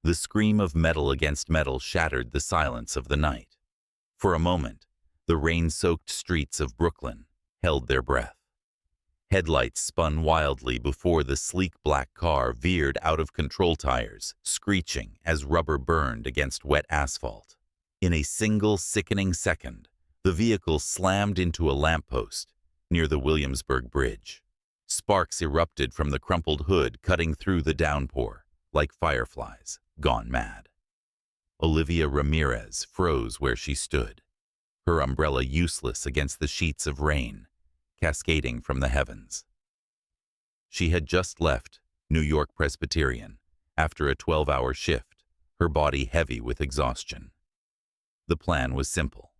The scream of metal against metal shattered the silence of the night. For a moment, the rain-soaked streets of Brooklyn held their breath. Headlights spun wildly before the sleek black car veered out of control tires, screeching as rubber burned against wet asphalt. In a single sickening second, the vehicle slammed into a lamppost near the Williamsburg Bridge. Sparks erupted from the crumpled hood, cutting through the downpour like fireflies gone mad. Olivia Ramirez froze where she stood, her umbrella useless against the sheets of rain cascading from the heavens. She had just left New York Presbyterian after a 12-hour shift, her body heavy with exhaustion. The plan was simple.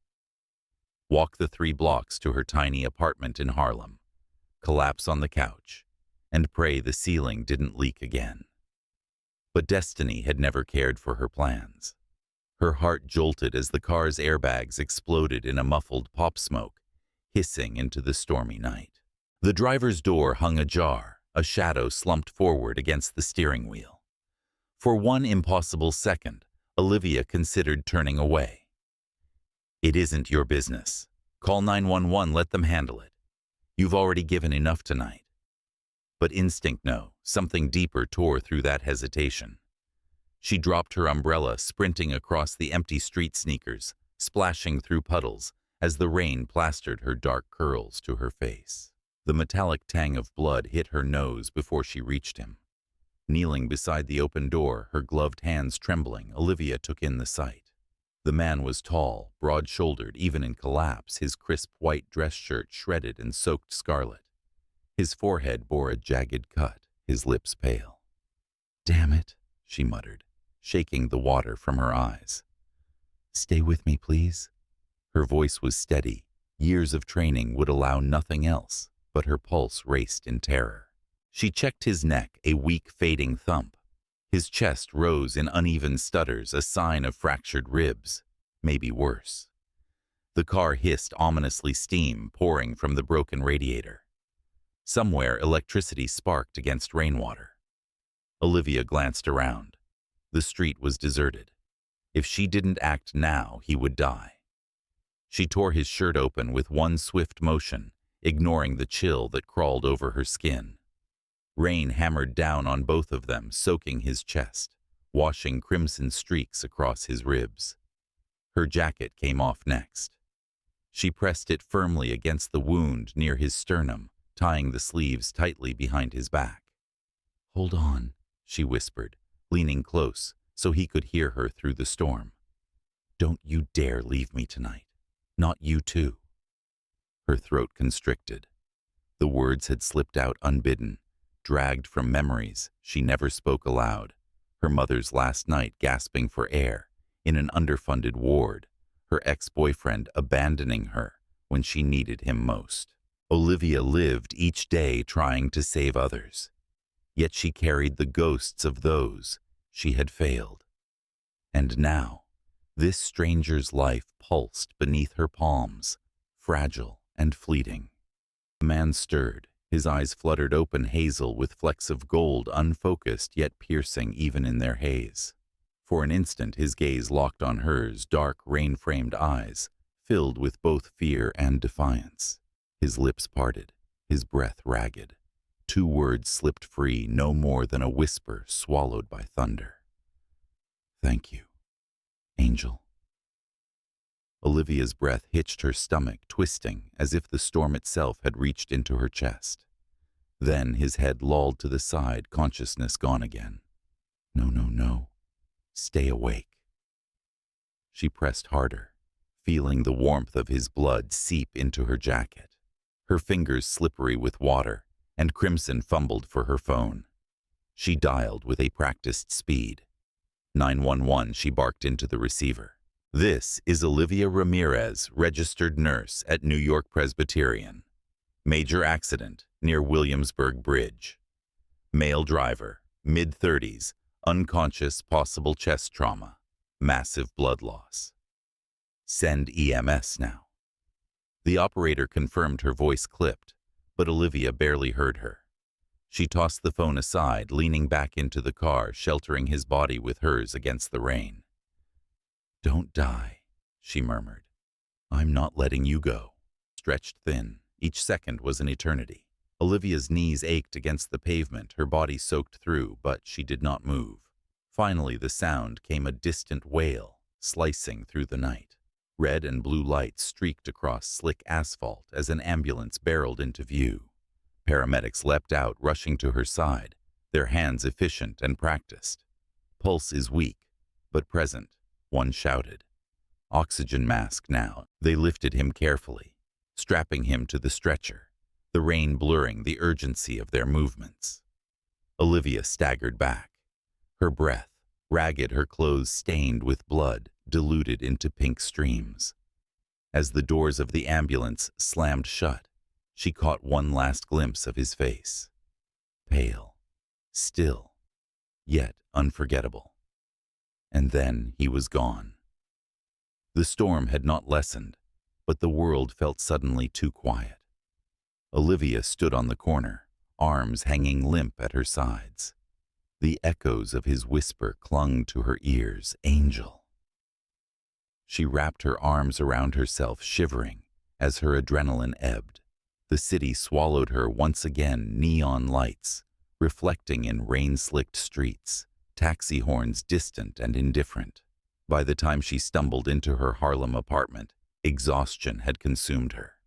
Walk the 3 blocks to her tiny apartment in Harlem, collapse on the couch, and pray the ceiling didn't leak again. But destiny had never cared for her plans. Her heart jolted as the car's airbags exploded in a muffled pop smoke, hissing into the stormy night. The driver's door hung ajar, a shadow slumped forward against the steering wheel. For one impossible second, Olivia considered turning away. "It isn't your business. Call 911, let them handle it. You've already given enough tonight." But instinct no, something deeper tore through that hesitation. She dropped her umbrella, sprinting across the empty street, sneakers splashing through puddles as the rain plastered her dark curls to her face. The metallic tang of blood hit her nose before she reached him. Kneeling beside the open door, her gloved hands trembling, Olivia took in the sight. The man was tall, broad-shouldered, even in collapse, his crisp white dress shirt shredded and soaked scarlet. His forehead bore a jagged cut, his lips pale. "Damn it," she muttered, shaking the water from her eyes. "Stay with me, please." Her voice was steady. Years of training would allow nothing else, but her pulse raced in terror. She checked his neck, a weak, fading thump. His chest rose in uneven stutters, a sign of fractured ribs, maybe worse. The car hissed ominously, steam pouring from the broken radiator. Somewhere, electricity sparked against rainwater. Olivia glanced around. The street was deserted. If she didn't act now, he would die. She tore his shirt open with one swift motion, ignoring the chill that crawled over her skin. Rain hammered down on both of them, soaking his chest, washing crimson streaks across his ribs. Her jacket came off next. She pressed it firmly against the wound near his sternum, tying the sleeves tightly behind his back. "Hold on," she whispered, leaning close so he could hear her through the storm. "Don't you dare leave me tonight. Not you too." Her throat constricted. The words had slipped out unbidden, dragged from memories she never spoke aloud. Her mother's last night gasping for air in an underfunded ward, her ex-boyfriend abandoning her when she needed him most. Olivia lived each day trying to save others, yet she carried the ghosts of those she had failed. And now, this stranger's life pulsed beneath her palms, fragile and fleeting. The man stirred, his eyes fluttered open, hazel with flecks of gold, unfocused yet piercing even in their haze. For an instant his gaze locked on hers, dark, rain-framed eyes, filled with both fear and defiance. His lips parted, his breath ragged. 2 words slipped free, no more than a whisper swallowed by thunder. "Thank you, Angel." Olivia's breath hitched her stomach, twisting as if the storm itself had reached into her chest. Then his head lolled to the side, consciousness gone again. "No, no, no. Stay awake." She pressed harder, feeling the warmth of his blood seep into her jacket. Her fingers slippery with water, and Crimson fumbled for her phone. She dialed with a practiced speed. 911, she barked into the receiver. "This is Olivia Ramirez, registered nurse at New York Presbyterian. Major accident near Williamsburg Bridge. Male driver, mid-30s, unconscious, possible chest trauma, massive blood loss. Send EMS now." The operator confirmed, her voice clipped, but Olivia barely heard her. She tossed the phone aside, leaning back into the car, sheltering his body with hers against the rain. "Don't die," she murmured. "I'm not letting you go." Stretched thin, each second was an eternity. Olivia's knees ached against the pavement, her body soaked through, but she did not move. Finally, the sound came, a distant wail, slicing through the night. Red and blue lights streaked across slick asphalt as an ambulance barreled into view. Paramedics leapt out, rushing to her side, their hands efficient and practiced. "Pulse is weak, but present," one shouted. "Oxygen mask now." They lifted him carefully, strapping him to the stretcher, the rain blurring the urgency of their movements. Olivia staggered back, her breath ragged, her clothes stained with blood, diluted into pink streams. As the doors of the ambulance slammed shut, she caught one last glimpse of his face. Pale, still, yet unforgettable. And then he was gone. The storm had not lessened, but the world felt suddenly too quiet. Olivia stood on the corner, arms hanging limp at her sides. The echoes of his whisper clung to her ears. "Angel." She wrapped her arms around herself, shivering as her adrenaline ebbed. The city swallowed her once again, neon lights reflecting in rain-slicked streets, taxi horns distant and indifferent. By the time she stumbled into her Harlem apartment, exhaustion had consumed her.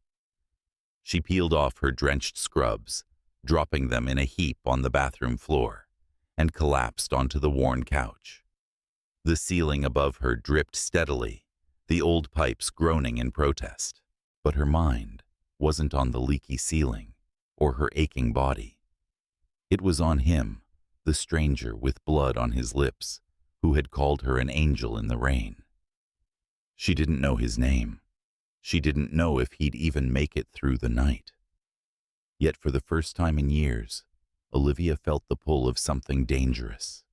She peeled off her drenched scrubs, dropping them in a heap on the bathroom floor, and collapsed onto the worn couch. The ceiling above her dripped steadily, the old pipes groaning in protest. But her mind wasn't on the leaky ceiling or her aching body. It was on him, the stranger with blood on his lips, who had called her an angel in the rain. She didn't know his name. She didn't know if he'd even make it through the night. Yet for the first time in years, Olivia felt the pull of something dangerous,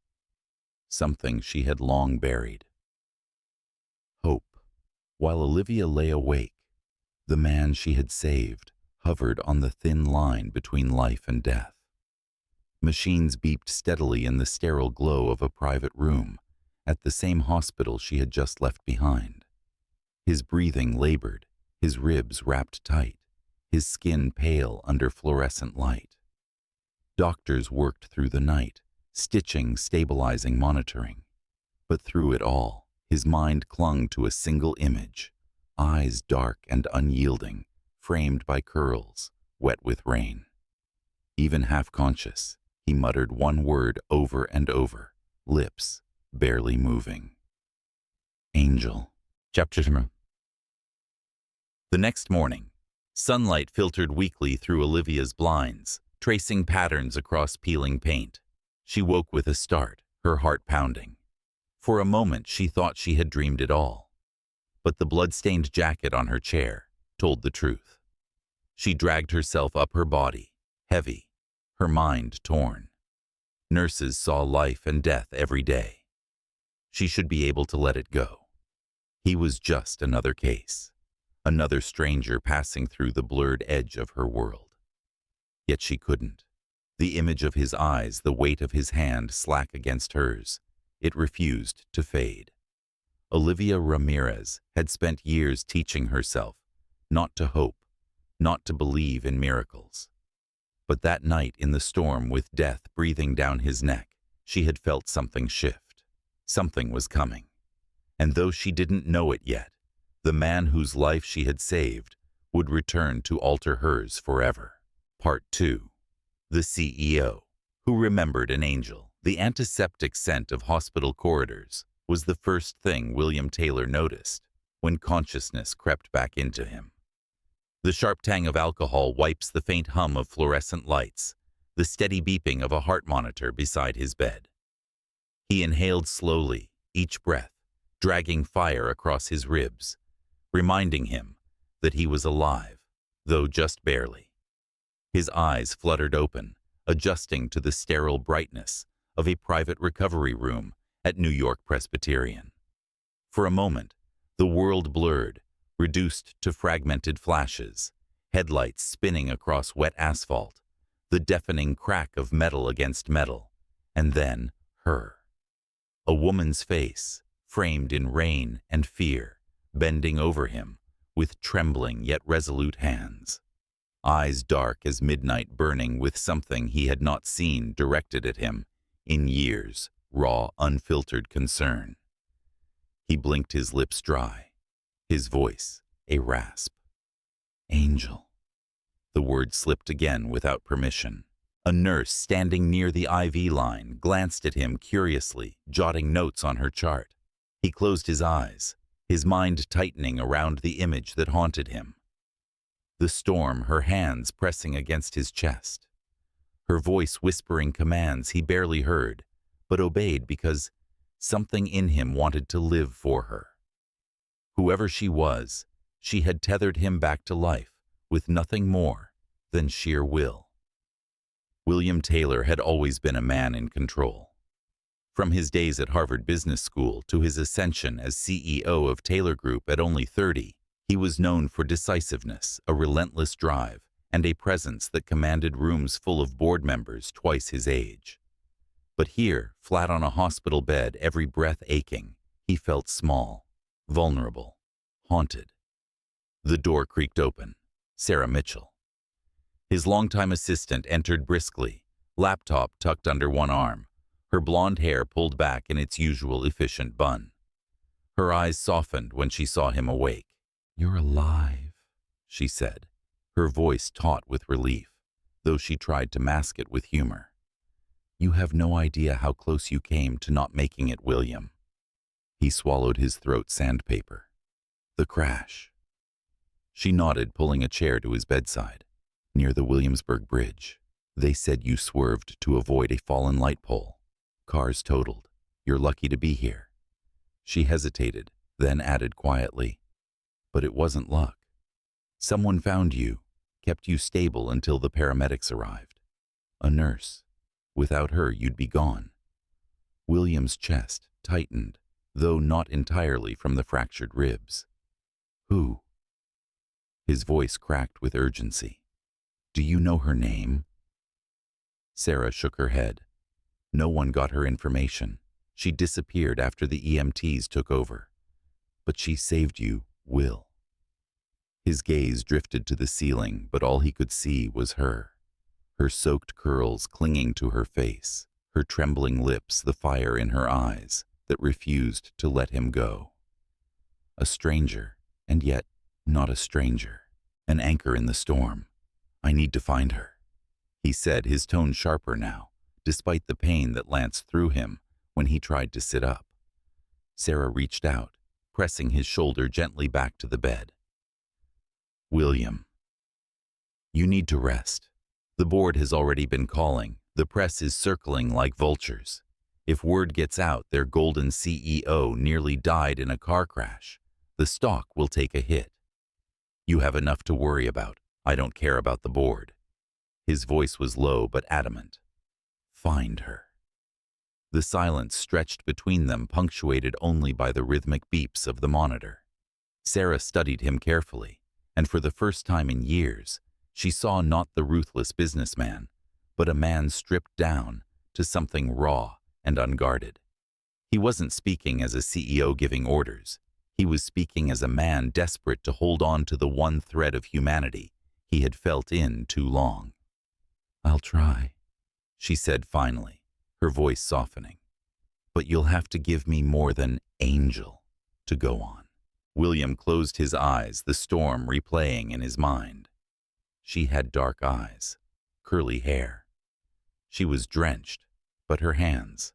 something she had long buried. Hope. While Olivia lay awake, the man she had saved hovered on the thin line between life and death. Machines beeped steadily in the sterile glow of a private room at the same hospital she had just left behind. His breathing labored, his ribs wrapped tight, his skin pale under fluorescent light. Doctors worked through the night, stitching, stabilizing, monitoring. But through it all, his mind clung to a single image, eyes dark and unyielding, framed by curls, wet with rain. Even half-conscious, he muttered one word over and over, lips barely moving. Angel. Chapter 2. The next morning, sunlight filtered weakly through Olivia's blinds, tracing patterns across peeling paint. She woke with a start, her heart pounding. For a moment she thought she had dreamed it all. But the blood-stained jacket on her chair told the truth. She dragged herself up, her body heavy, her mind torn. Nurses saw life and death every day. She should be able to let it go. He was just another case, another stranger passing through the blurred edge of her world. Yet she couldn't. The image of his eyes, the weight of his hand slack against hers, it refused to fade. Olivia Ramirez had spent years teaching herself not to hope, not to believe in miracles. But that night in the storm, with death breathing down his neck, she had felt something shift. Something was coming. And though she didn't know it yet, the man whose life she had saved would return to alter hers forever. Part 2. The CEO, who remembered an angel. The antiseptic scent of hospital corridors was the first thing William Taylor noticed when consciousness crept back into him. The sharp tang of alcohol wipes the faint hum of fluorescent lights, the steady beeping of a heart monitor beside his bed. He inhaled slowly, each breath dragging fire across his ribs, reminding him that he was alive, though just barely. His eyes fluttered open, adjusting to the sterile brightness of a private recovery room at New York Presbyterian. For a moment, the world blurred, reduced to fragmented flashes, headlights spinning across wet asphalt, the deafening crack of metal against metal, and then her. A woman's face, framed in rain and fear, bending over him with trembling yet resolute hands. Eyes dark as midnight burning with something he had not seen directed at him in years, raw, unfiltered concern. He blinked, his lips dry, his voice a rasp. Angel. The word slipped again without permission. A nurse standing near the IV line glanced at him curiously, jotting notes on her chart. He closed his eyes, his mind tightening around the image that haunted him. The storm, her hands pressing against his chest. Her voice whispering commands he barely heard, but obeyed because something in him wanted to live for her. Whoever she was, she had tethered him back to life with nothing more than sheer will. William Taylor had always been a man in control. From his days at Harvard Business School to his ascension as CEO of Taylor Group at only 30, he was known for decisiveness, a relentless drive, and a presence that commanded rooms full of board members twice his age. But here, flat on a hospital bed, every breath aching, he felt small, vulnerable, haunted. The door creaked open. Sarah Mitchell. His longtime assistant entered briskly, laptop tucked under one arm, her blonde hair pulled back in its usual efficient bun. Her eyes softened when she saw him awake. "You're alive," she said, her voice taut with relief, though she tried to mask it with humor. "You have no idea how close you came to not making it, William." He swallowed his throat sandpaper. "The crash." She nodded, pulling a chair to his bedside. "Near the Williamsburg Bridge. They said you swerved to avoid a fallen light pole. Cars totaled. You're lucky to be here." She hesitated, then added quietly, "But it wasn't luck. Someone found you, kept you stable until the paramedics arrived. A nurse. Without her, you'd be gone." William's chest tightened, though not entirely from the fractured ribs. "Who?" His voice cracked with urgency. "Do you know her name?" Sarah shook her head. "No one got her information. She disappeared after the EMTs took over. But she saved you, Will." His gaze drifted to the ceiling, but all he could see was her. Her soaked curls clinging to her face, her trembling lips, the fire in her eyes that refused to let him go. A stranger, and yet not a stranger. An anchor in the storm. "I need to find her," he said, his tone sharper now, despite the pain that lanced through him when he tried to sit up. Sarah reached out, pressing his shoulder gently back to the bed. "William, you need to rest. The board has already been calling. The press is circling like vultures. If word gets out their golden CEO nearly died in a car crash, the stock will take a hit. You have enough to worry about. I don't care about the board." His voice was low but adamant. "Find her." The silence stretched between them, punctuated only by the rhythmic beeps of the monitor. Sarah studied him carefully, and for the first time in years, she saw not the ruthless businessman, but a man stripped down to something raw and unguarded. He wasn't speaking as a CEO giving orders. He was speaking as a man desperate to hold on to the one thread of humanity he had felt in too long. "I'll try," she said finally, her voice softening. "But you'll have to give me more than angel to go on." William closed his eyes, the storm replaying in his mind. She had dark eyes, curly hair. She was drenched, but her hands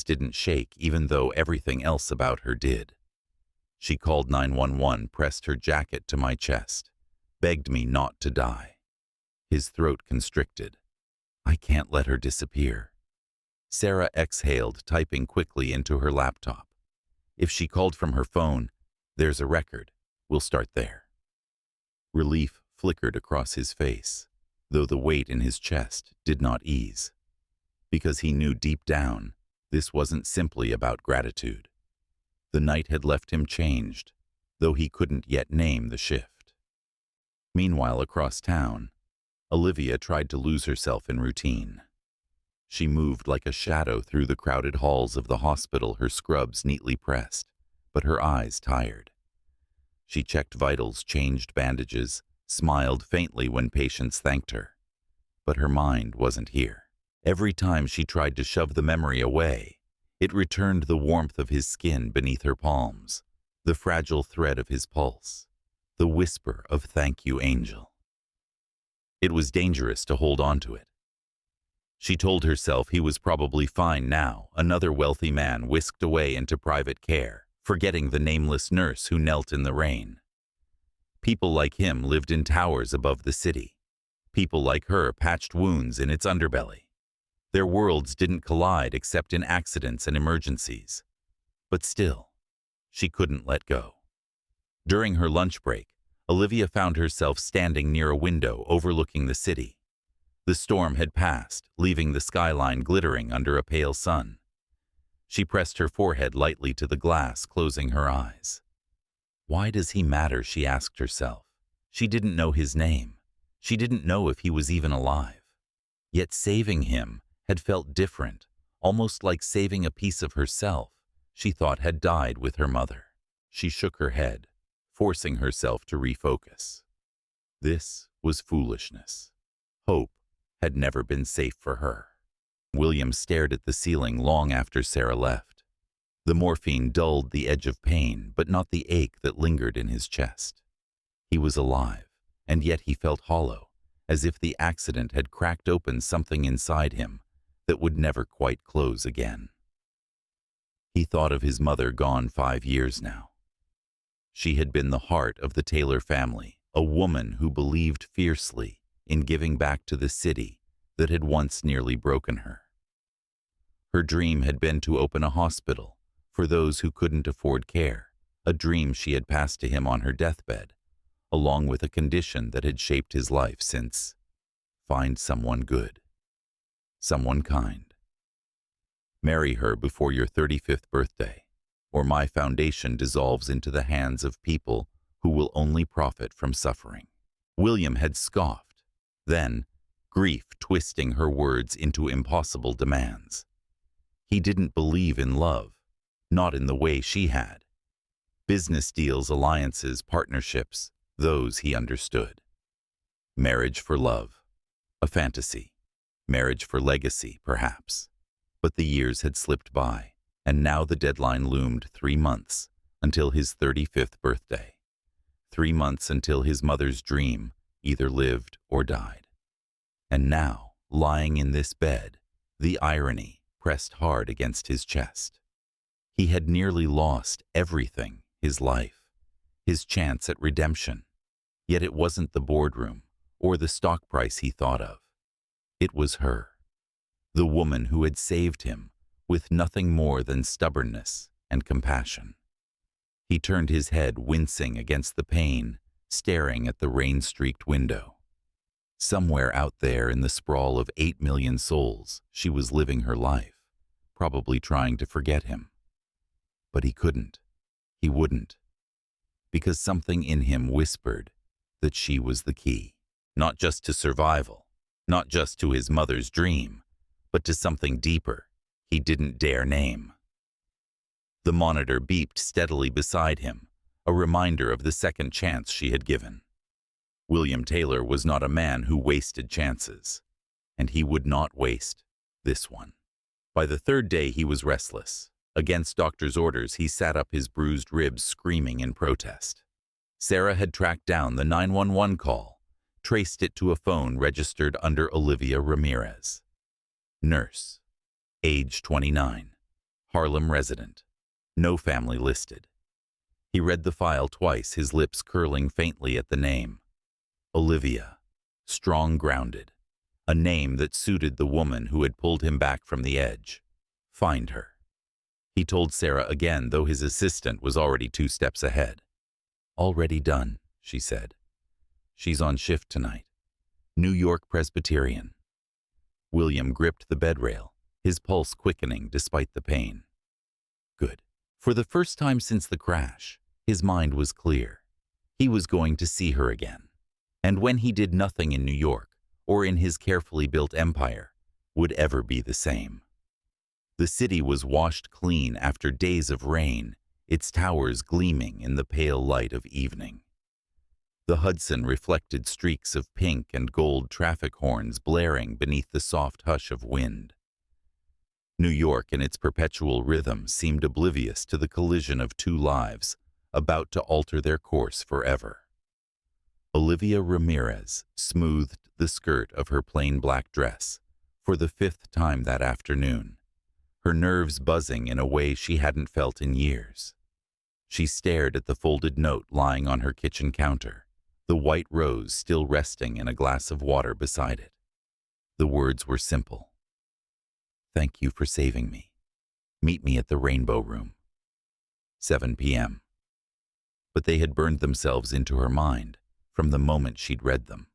didn't shake even though everything else about her did. She called 911, pressed her jacket to my chest, begged me not to die. His throat constricted. "I can't let her disappear." Sarah exhaled, typing quickly into her laptop. "If she called from her phone, there's a record. We'll start there." Relief flickered across his face, though the weight in his chest did not ease. Because he knew deep down, this wasn't simply about gratitude. The night had left him changed, though he couldn't yet name the shift. Meanwhile, across town, Olivia tried to lose herself in routine. She moved like a shadow through the crowded halls of the hospital, her scrubs neatly pressed, but her eyes tired. She checked vitals, changed bandages, smiled faintly when patients thanked her. But her mind wasn't here. Every time she tried to shove the memory away, it returned: the warmth of his skin beneath her palms, the fragile thread of his pulse, the whisper of "Thank you, angel." It was dangerous to hold on to it. She told herself he was probably fine now, another wealthy man whisked away into private care, forgetting the nameless nurse who knelt in the rain. People like him lived in towers above the city. People like her patched wounds in its underbelly. Their worlds didn't collide except in accidents and emergencies. But still, she couldn't let go. During her lunch break, Olivia found herself standing near a window overlooking the city. The storm had passed, leaving the skyline glittering under a pale sun. She pressed her forehead lightly to the glass, closing her eyes. Why does he matter, she asked herself. She didn't know his name. She didn't know if he was even alive. Yet saving him had felt different, almost like saving a piece of herself she thought had died with her mother. She shook her head, forcing herself to refocus. This was foolishness. Hope had never been safe for her. William stared at the ceiling long after Sarah left. The morphine dulled the edge of pain, but not the ache that lingered in his chest. He was alive, and yet he felt hollow, as if the accident had cracked open something inside him that would never quite close again. He thought of his mother, gone 5 years now. She had been the heart of the Taylor family, a woman who believed fiercely in giving back to the city that had once nearly broken her. Her dream had been to open a hospital for those who couldn't afford care, a dream she had passed to him on her deathbed, along with a condition that had shaped his life since: find someone good, someone kind. Marry her before your 35th birthday, or my foundation dissolves into the hands of people who will only profit from suffering. William had scoffed. Then, grief twisting her words into impossible demands. He didn't believe in love, not in the way she had. Business deals, alliances, partnerships, those he understood. Marriage for love, a fantasy. Marriage for legacy, perhaps. But the years had slipped by, and now the deadline loomed: 3 months until his 35th birthday. 3 months until his mother's dream either lived or died. And now, lying in this bed, the irony pressed hard against his chest. He had nearly lost everything: his life, his chance at redemption. Yet it wasn't the boardroom or the stock price he thought of. It was her, the woman who had saved him with nothing more than stubbornness and compassion. He turned his head, wincing against the pain, staring at the rain-streaked window. Somewhere out there in the sprawl of 8 million souls, she was living her life, probably trying to forget him. But he couldn't. He wouldn't. Because something in him whispered that she was the key, not just to survival, not just to his mother's dream, but to something deeper he didn't dare name. The monitor beeped steadily beside him, a reminder of the second chance she had given. William Taylor was not a man who wasted chances, and he would not waste this one. By the 3rd day he was restless. Against doctor's orders, he sat up, his bruised ribs screaming in protest. Sarah had tracked down the 911 call, traced it to a phone registered under Olivia Ramirez. Nurse, age 29, Harlem resident, no family listed. He read the file twice, his lips curling faintly at the name. Olivia, strong, grounded, a name that suited the woman who had pulled him back from the edge. Find her. He told Sarah again, though his assistant was already 2 steps ahead. Already done, she said. She's on shift tonight. New York Presbyterian. William gripped the bedrail, his pulse quickening despite the pain. Good. For the first time since the crash, his mind was clear. He was going to see her again. And when he did nothing in New York, or in his carefully built empire, would ever be the same. The city was washed clean after days of rain, its towers gleaming in the pale light of evening. The Hudson reflected streaks of pink and gold traffic horns blaring beneath the soft hush of wind. New York in its perpetual rhythm seemed oblivious to the collision of two lives, about to alter their course forever. Olivia Ramirez smoothed the skirt of her plain black dress for the 5th time that afternoon, her nerves buzzing in a way she hadn't felt in years. She stared at the folded note lying on her kitchen counter, the white rose still resting in a glass of water beside it. The words were simple. "Thank you for saving me. Meet me at the Rainbow Room. 7 p.m. But they had burned themselves into her mind from the moment she'd read them.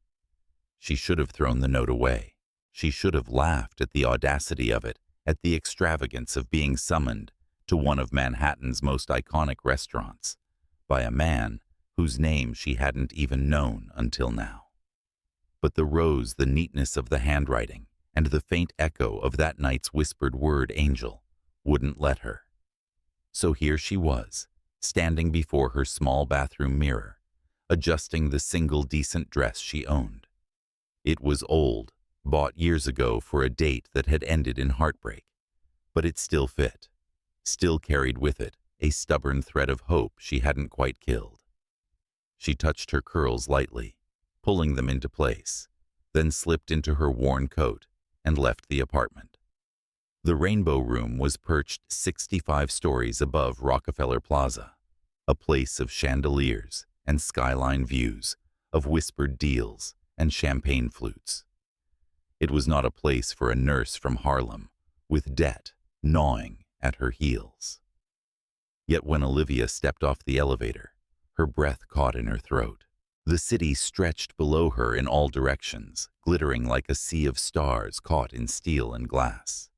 She should have thrown the note away. She should have laughed at the audacity of it, at the extravagance of being summoned to one of Manhattan's most iconic restaurants by a man whose name she hadn't even known until now. But the rose, the neatness of the handwriting, and the faint echo of that night's whispered word, Angel, wouldn't let her. So here she was, standing before her small bathroom mirror, adjusting the single decent dress she owned. It was old, bought years ago for a date that had ended in heartbreak, but it still fit, still carried with it a stubborn thread of hope she hadn't quite killed. She touched her curls lightly, pulling them into place, then slipped into her worn coat and left the apartment. The Rainbow Room was perched 65 stories above Rockefeller Plaza, a place of chandeliers and skyline views, of whispered deals and champagne flutes. It was not a place for a nurse from Harlem, with debt gnawing at her heels. Yet when Olivia stepped off the elevator, her breath caught in her throat. The city stretched below her in all directions, glittering like a sea of stars caught in steel and glass.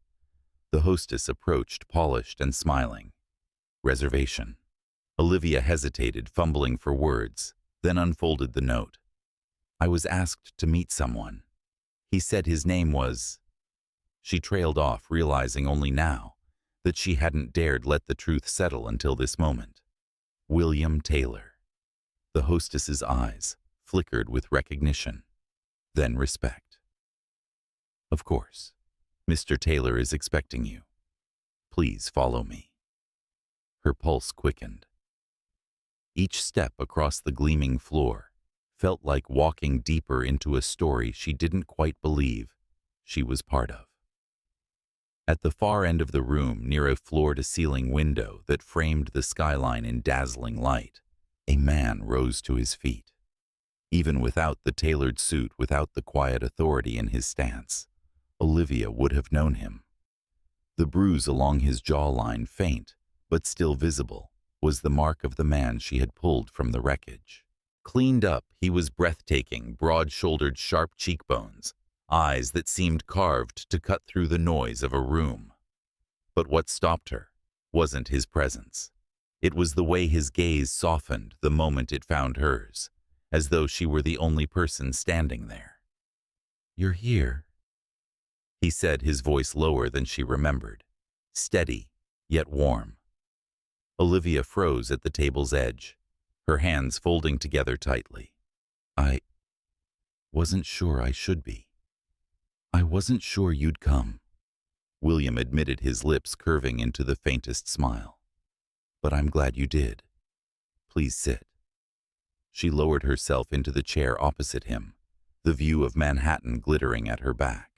The hostess approached, polished and smiling. "Reservation." Olivia hesitated, fumbling for words, then unfolded the note. "I was asked to meet someone. He said his name was—" She trailed off, realizing only now that she hadn't dared let the truth settle until this moment. William Taylor. The hostess's eyes flickered with recognition, then respect. "Of course. Mr. Taylor is expecting you. Please follow me." Her pulse quickened. Each step across the gleaming floor felt like walking deeper into a story she didn't quite believe she was part of. At the far end of the room, near a floor-to-ceiling window that framed the skyline in dazzling light, a man rose to his feet. Even without the tailored suit, without the quiet authority in his stance, Olivia would have known him. The bruise along his jawline, faint but still visible, was the mark of the man she had pulled from the wreckage. Cleaned up, he was breathtaking, broad-shouldered, sharp cheekbones, eyes that seemed carved to cut through the noise of a room. But what stopped her wasn't his presence. It was the way his gaze softened the moment it found hers, as though she were the only person standing there. "You're here," he said, his voice lower than she remembered, steady yet warm. Olivia froze at the table's edge, her hands folding together tightly. "I wasn't sure I should be. I wasn't sure you'd come," William admitted, his lips curving into the faintest smile. "But I'm glad you did. Please sit." She lowered herself into the chair opposite him, the view of Manhattan glittering at her back.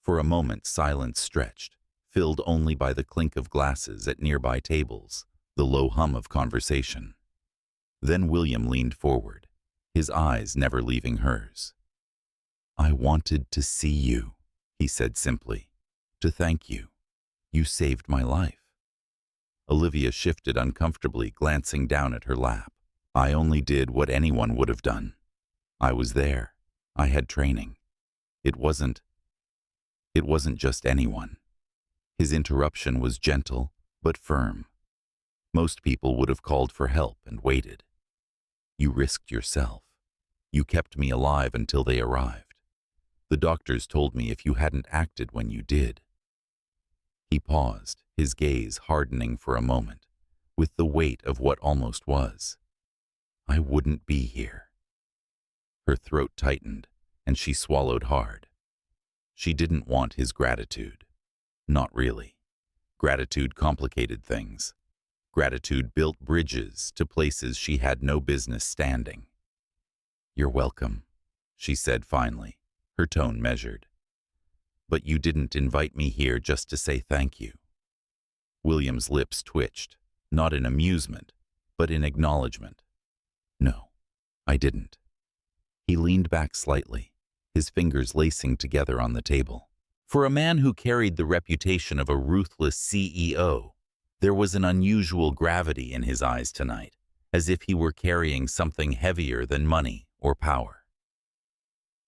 For a moment silence stretched, filled only by the clink of glasses at nearby tables, the low hum of conversation. Then William leaned forward, his eyes never leaving hers. "I wanted to see you," he said simply, "to thank you. You saved my life." Olivia shifted uncomfortably, glancing down at her lap. "I only did what anyone would have done. I was there. I had training. It wasn't just anyone." His interruption was gentle, but firm. Most people would have called for help and waited. "You risked yourself. You kept me alive until they arrived. The doctors told me if you hadn't acted when you did. He paused, his gaze hardening for a moment, with the weight of what almost was. I wouldn't be here. Her throat tightened, and she swallowed hard. She didn't want his gratitude. Not really. Gratitude complicated things. Gratitude built bridges to places she had no business standing. You're welcome, she said finally, her tone measured. But you didn't invite me here just to say thank you. William's lips twitched, not in amusement, but in acknowledgement. No, I didn't. He leaned back slightly, his fingers lacing together on the table. For a man who carried the reputation of a ruthless CEO, there was an unusual gravity in his eyes tonight, as if he were carrying something heavier than money or power.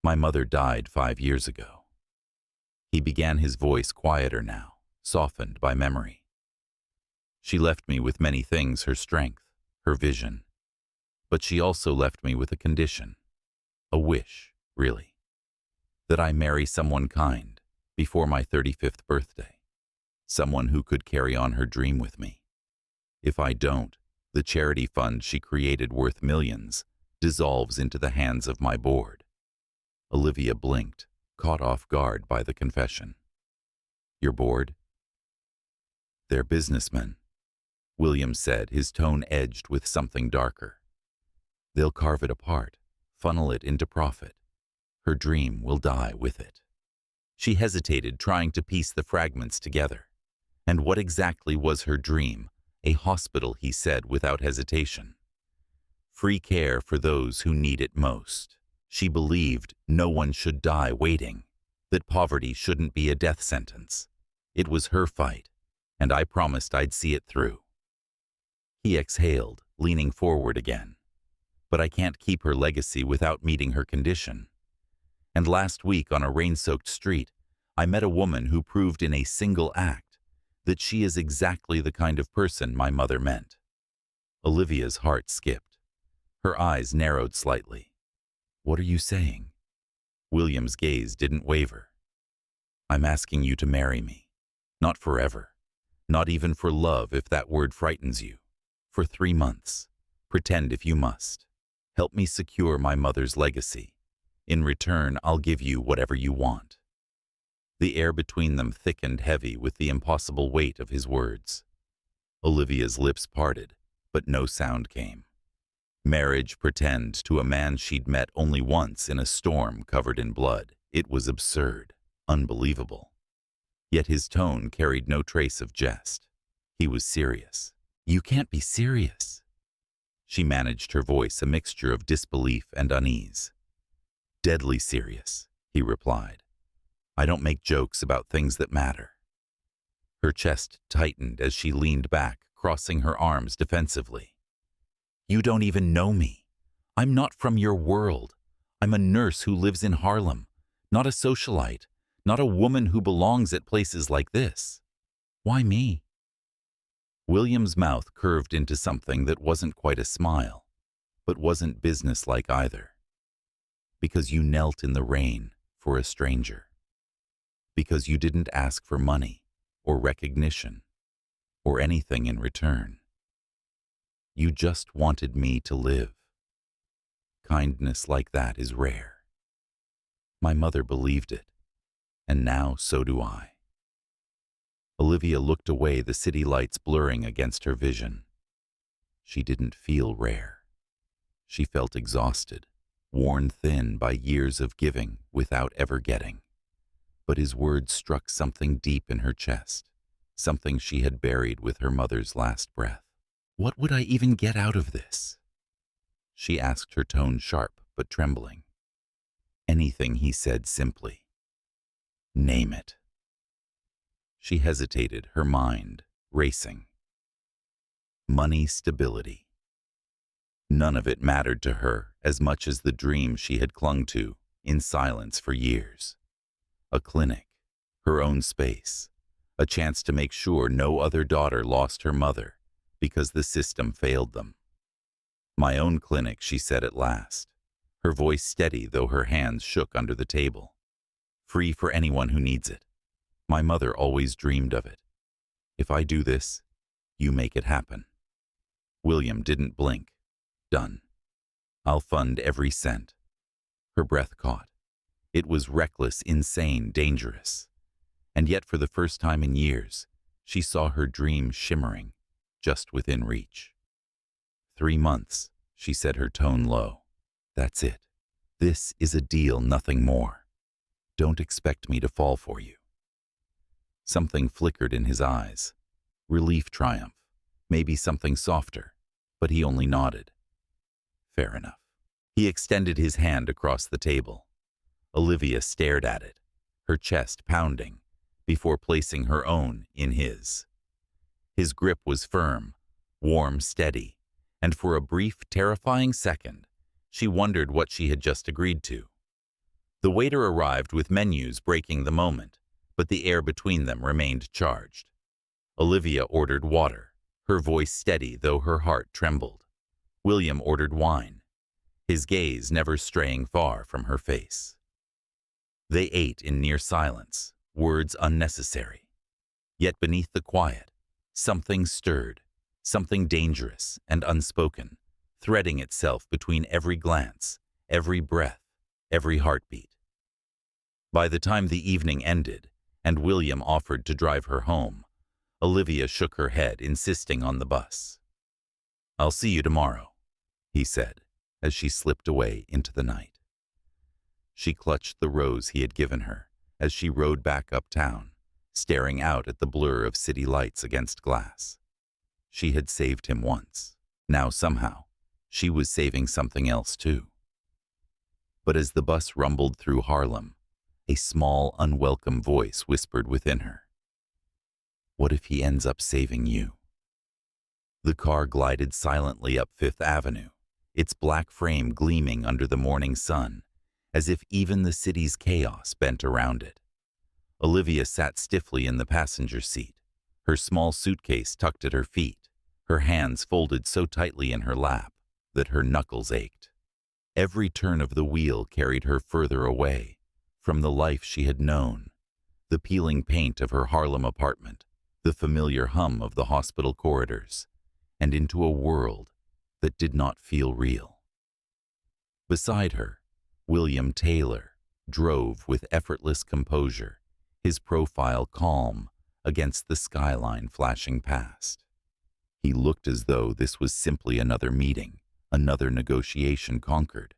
My mother died 5 years ago. He began, his voice quieter now, softened by memory. She left me with many things, her strength, her vision. But she also left me with a condition, a wish, really, that I marry someone kind before my 35th birthday, someone who could carry on her dream with me. If I don't, the charity fund she created worth millions dissolves into the hands of my board. Olivia blinked, caught off guard by the confession. Your board? They're businessmen, William said, his tone edged with something darker. They'll carve it apart, funnel it into profit. Her dream will die with it. She hesitated, trying to piece the fragments together. And what exactly was her dream? A hospital, he said without hesitation. Free care for those who need it most. She believed no one should die waiting, that poverty shouldn't be a death sentence. It was her fight, and I promised I'd see it through. He exhaled, leaning forward again. But I can't keep her legacy without meeting her condition. And last week on a rain-soaked street, I met a woman who proved in a single act that she is exactly the kind of person my mother meant. Olivia's heart skipped. Her eyes narrowed slightly. What are you saying? William's gaze didn't waver. I'm asking you to marry me. Not forever. Not even for love, if that word frightens you. For 3 months. Pretend if you must. Help me secure my mother's legacy. In return, I'll give you whatever you want. The air between them thickened heavy with the impossible weight of his words. Olivia's lips parted, but no sound came. Marriage, pretend, to a man she'd met only once in a storm covered in blood. It was absurd, unbelievable. Yet his tone carried no trace of jest. He was serious. You can't be serious. She managed her voice, a mixture of disbelief and unease. Deadly serious, he replied. I don't make jokes about things that matter. Her chest tightened as she leaned back, crossing her arms defensively. You don't even know me. I'm not from your world. I'm a nurse who lives in Harlem, not a socialite, not a woman who belongs at places like this. Why me? William's mouth curved into something that wasn't quite a smile, but wasn't businesslike either. Because you knelt in the rain for a stranger. Because you didn't ask for money, or recognition, or anything in return. You just wanted me to live. Kindness like that is rare. My mother believed it, and now so do I. Olivia looked away, the city lights blurring against her vision. She didn't feel rare. She felt exhausted, worn thin by years of giving without ever getting. But his words struck something deep in her chest, something she had buried with her mother's last breath. What would I even get out of this? She asked, her tone sharp but trembling. Anything, he said simply. Name it. She hesitated, her mind racing. Money, stability. None of it mattered to her as much as the dream she had clung to in silence for years. A clinic, her own space, a chance to make sure no other daughter lost her mother because the system failed them. My own clinic, she said at last, her voice steady though her hands shook under the table. free for anyone who needs it. My mother always dreamed of it. If I do this, you make it happen. William didn't blink. Done. I'll fund every cent. Her breath caught. It was reckless, insane, dangerous. And yet for the first time in years, she saw her dream shimmering, just within reach. 3 months, she said, her tone low. That's it. This is a deal, nothing more. Don't expect me to fall for you. Something flickered in his eyes. Relief, triumph, maybe something softer, but he only nodded. Fair enough. He extended his hand across the table. Olivia stared at it, her chest pounding, before placing her own in his. His grip was firm, warm, steady, and for a brief, terrifying second, she wondered what she had just agreed to. The waiter arrived with menus breaking the moment, but the air between them remained charged. Olivia ordered water, her voice steady though her heart trembled. William ordered wine, his gaze never straying far from her face. They ate in near silence, words unnecessary. Yet beneath the quiet, something stirred, something dangerous and unspoken, threading itself between every glance, every breath, every heartbeat. By the time the evening ended, and William offered to drive her home, Olivia shook her head, insisting on the bus. I'll see you tomorrow, he said, as she slipped away into the night. She clutched the rose he had given her as she rode back uptown, staring out at the blur of city lights against glass. She had saved him once. Now somehow, she was saving something else too. But as the bus rumbled through Harlem, a small, unwelcome voice whispered within her. What if he ends up saving you? The car glided silently up Fifth Avenue, its black frame gleaming under the morning sun, as if even the city's chaos bent around it. Olivia sat stiffly in the passenger seat, her small suitcase tucked at her feet, her hands folded so tightly in her lap that her knuckles ached. Every turn of the wheel carried her further away from the life she had known, the peeling paint of her Harlem apartment, the familiar hum of the hospital corridors, and into a world that did not feel real. Beside her, William Taylor drove with effortless composure, his profile calm against the skyline flashing past. He looked as though this was simply another meeting, another negotiation conquered.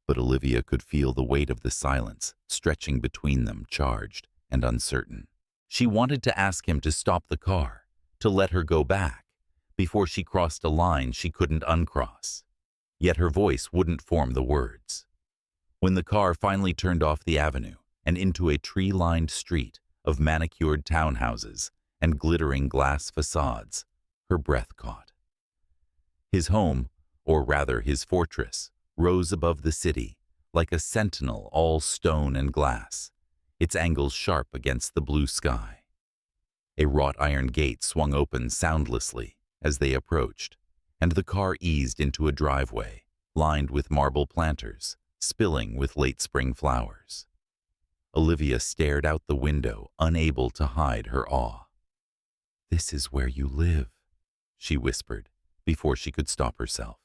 But Olivia could feel the weight of the silence stretching between them, charged and uncertain. She wanted to ask him to stop the car, to let her go back, before she crossed a line she couldn't uncross. Yet her voice wouldn't form the words. When the car finally turned off the avenue and into a tree-lined street of manicured townhouses and glittering glass facades, her breath caught. His home, or rather his fortress, rose above the city, like a sentinel all stone and glass, its angles sharp against the blue sky. A wrought iron gate swung open soundlessly as they approached, and the car eased into a driveway lined with marble planters, spilling with late spring flowers. Olivia stared out the window, unable to hide her awe. "This is where you live," she whispered, before she could stop herself.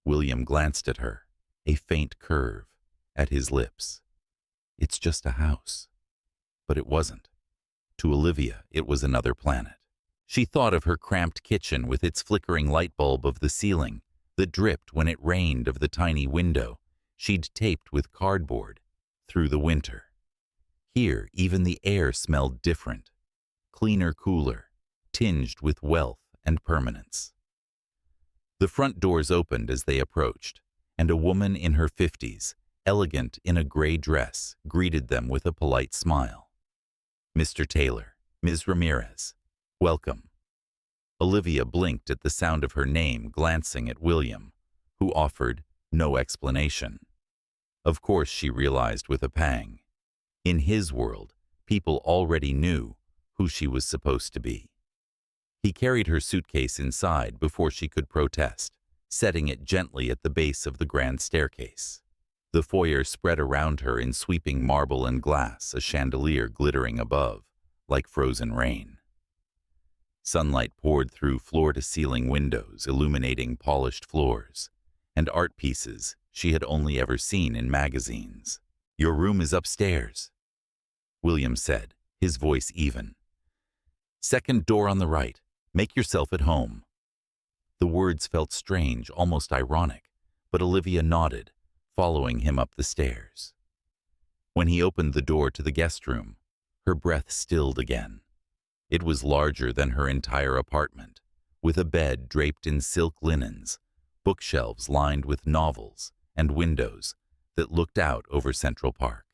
William glanced at her, a faint curve at his lips. It's just a house. But it wasn't. To Olivia, it was another planet. She thought of her cramped kitchen with its flickering light bulb of the ceiling that dripped when it rained, of the tiny window she'd taped with cardboard through the winter. Here, even the air smelled different, cleaner, cooler, tinged with wealth and permanence. The front doors opened as they approached, and a woman in her 50s, elegant in a gray dress, greeted them with a polite smile. "Mr. Taylor, Ms. Ramirez, welcome." Olivia blinked at the sound of her name, glancing at William, who offered no explanation. Of course, she realized with a pang. In his world, people already knew who she was supposed to be. He carried her suitcase inside before she could protest, setting it gently at the base of the grand staircase. The foyer spread around her in sweeping marble and glass, a chandelier glittering above, like frozen rain. Sunlight poured through floor-to-ceiling windows, illuminating polished floors, and art pieces she had only ever seen in magazines. "Your room is upstairs," William said, his voice even. "Second door on the right. Make yourself at home." The words felt strange, almost ironic, but Olivia nodded, following him up the stairs. When he opened the door to the guest room, her breath stilled again. It was larger than her entire apartment, with a bed draped in silk linens, bookshelves lined with novels, and windows that looked out over Central Park.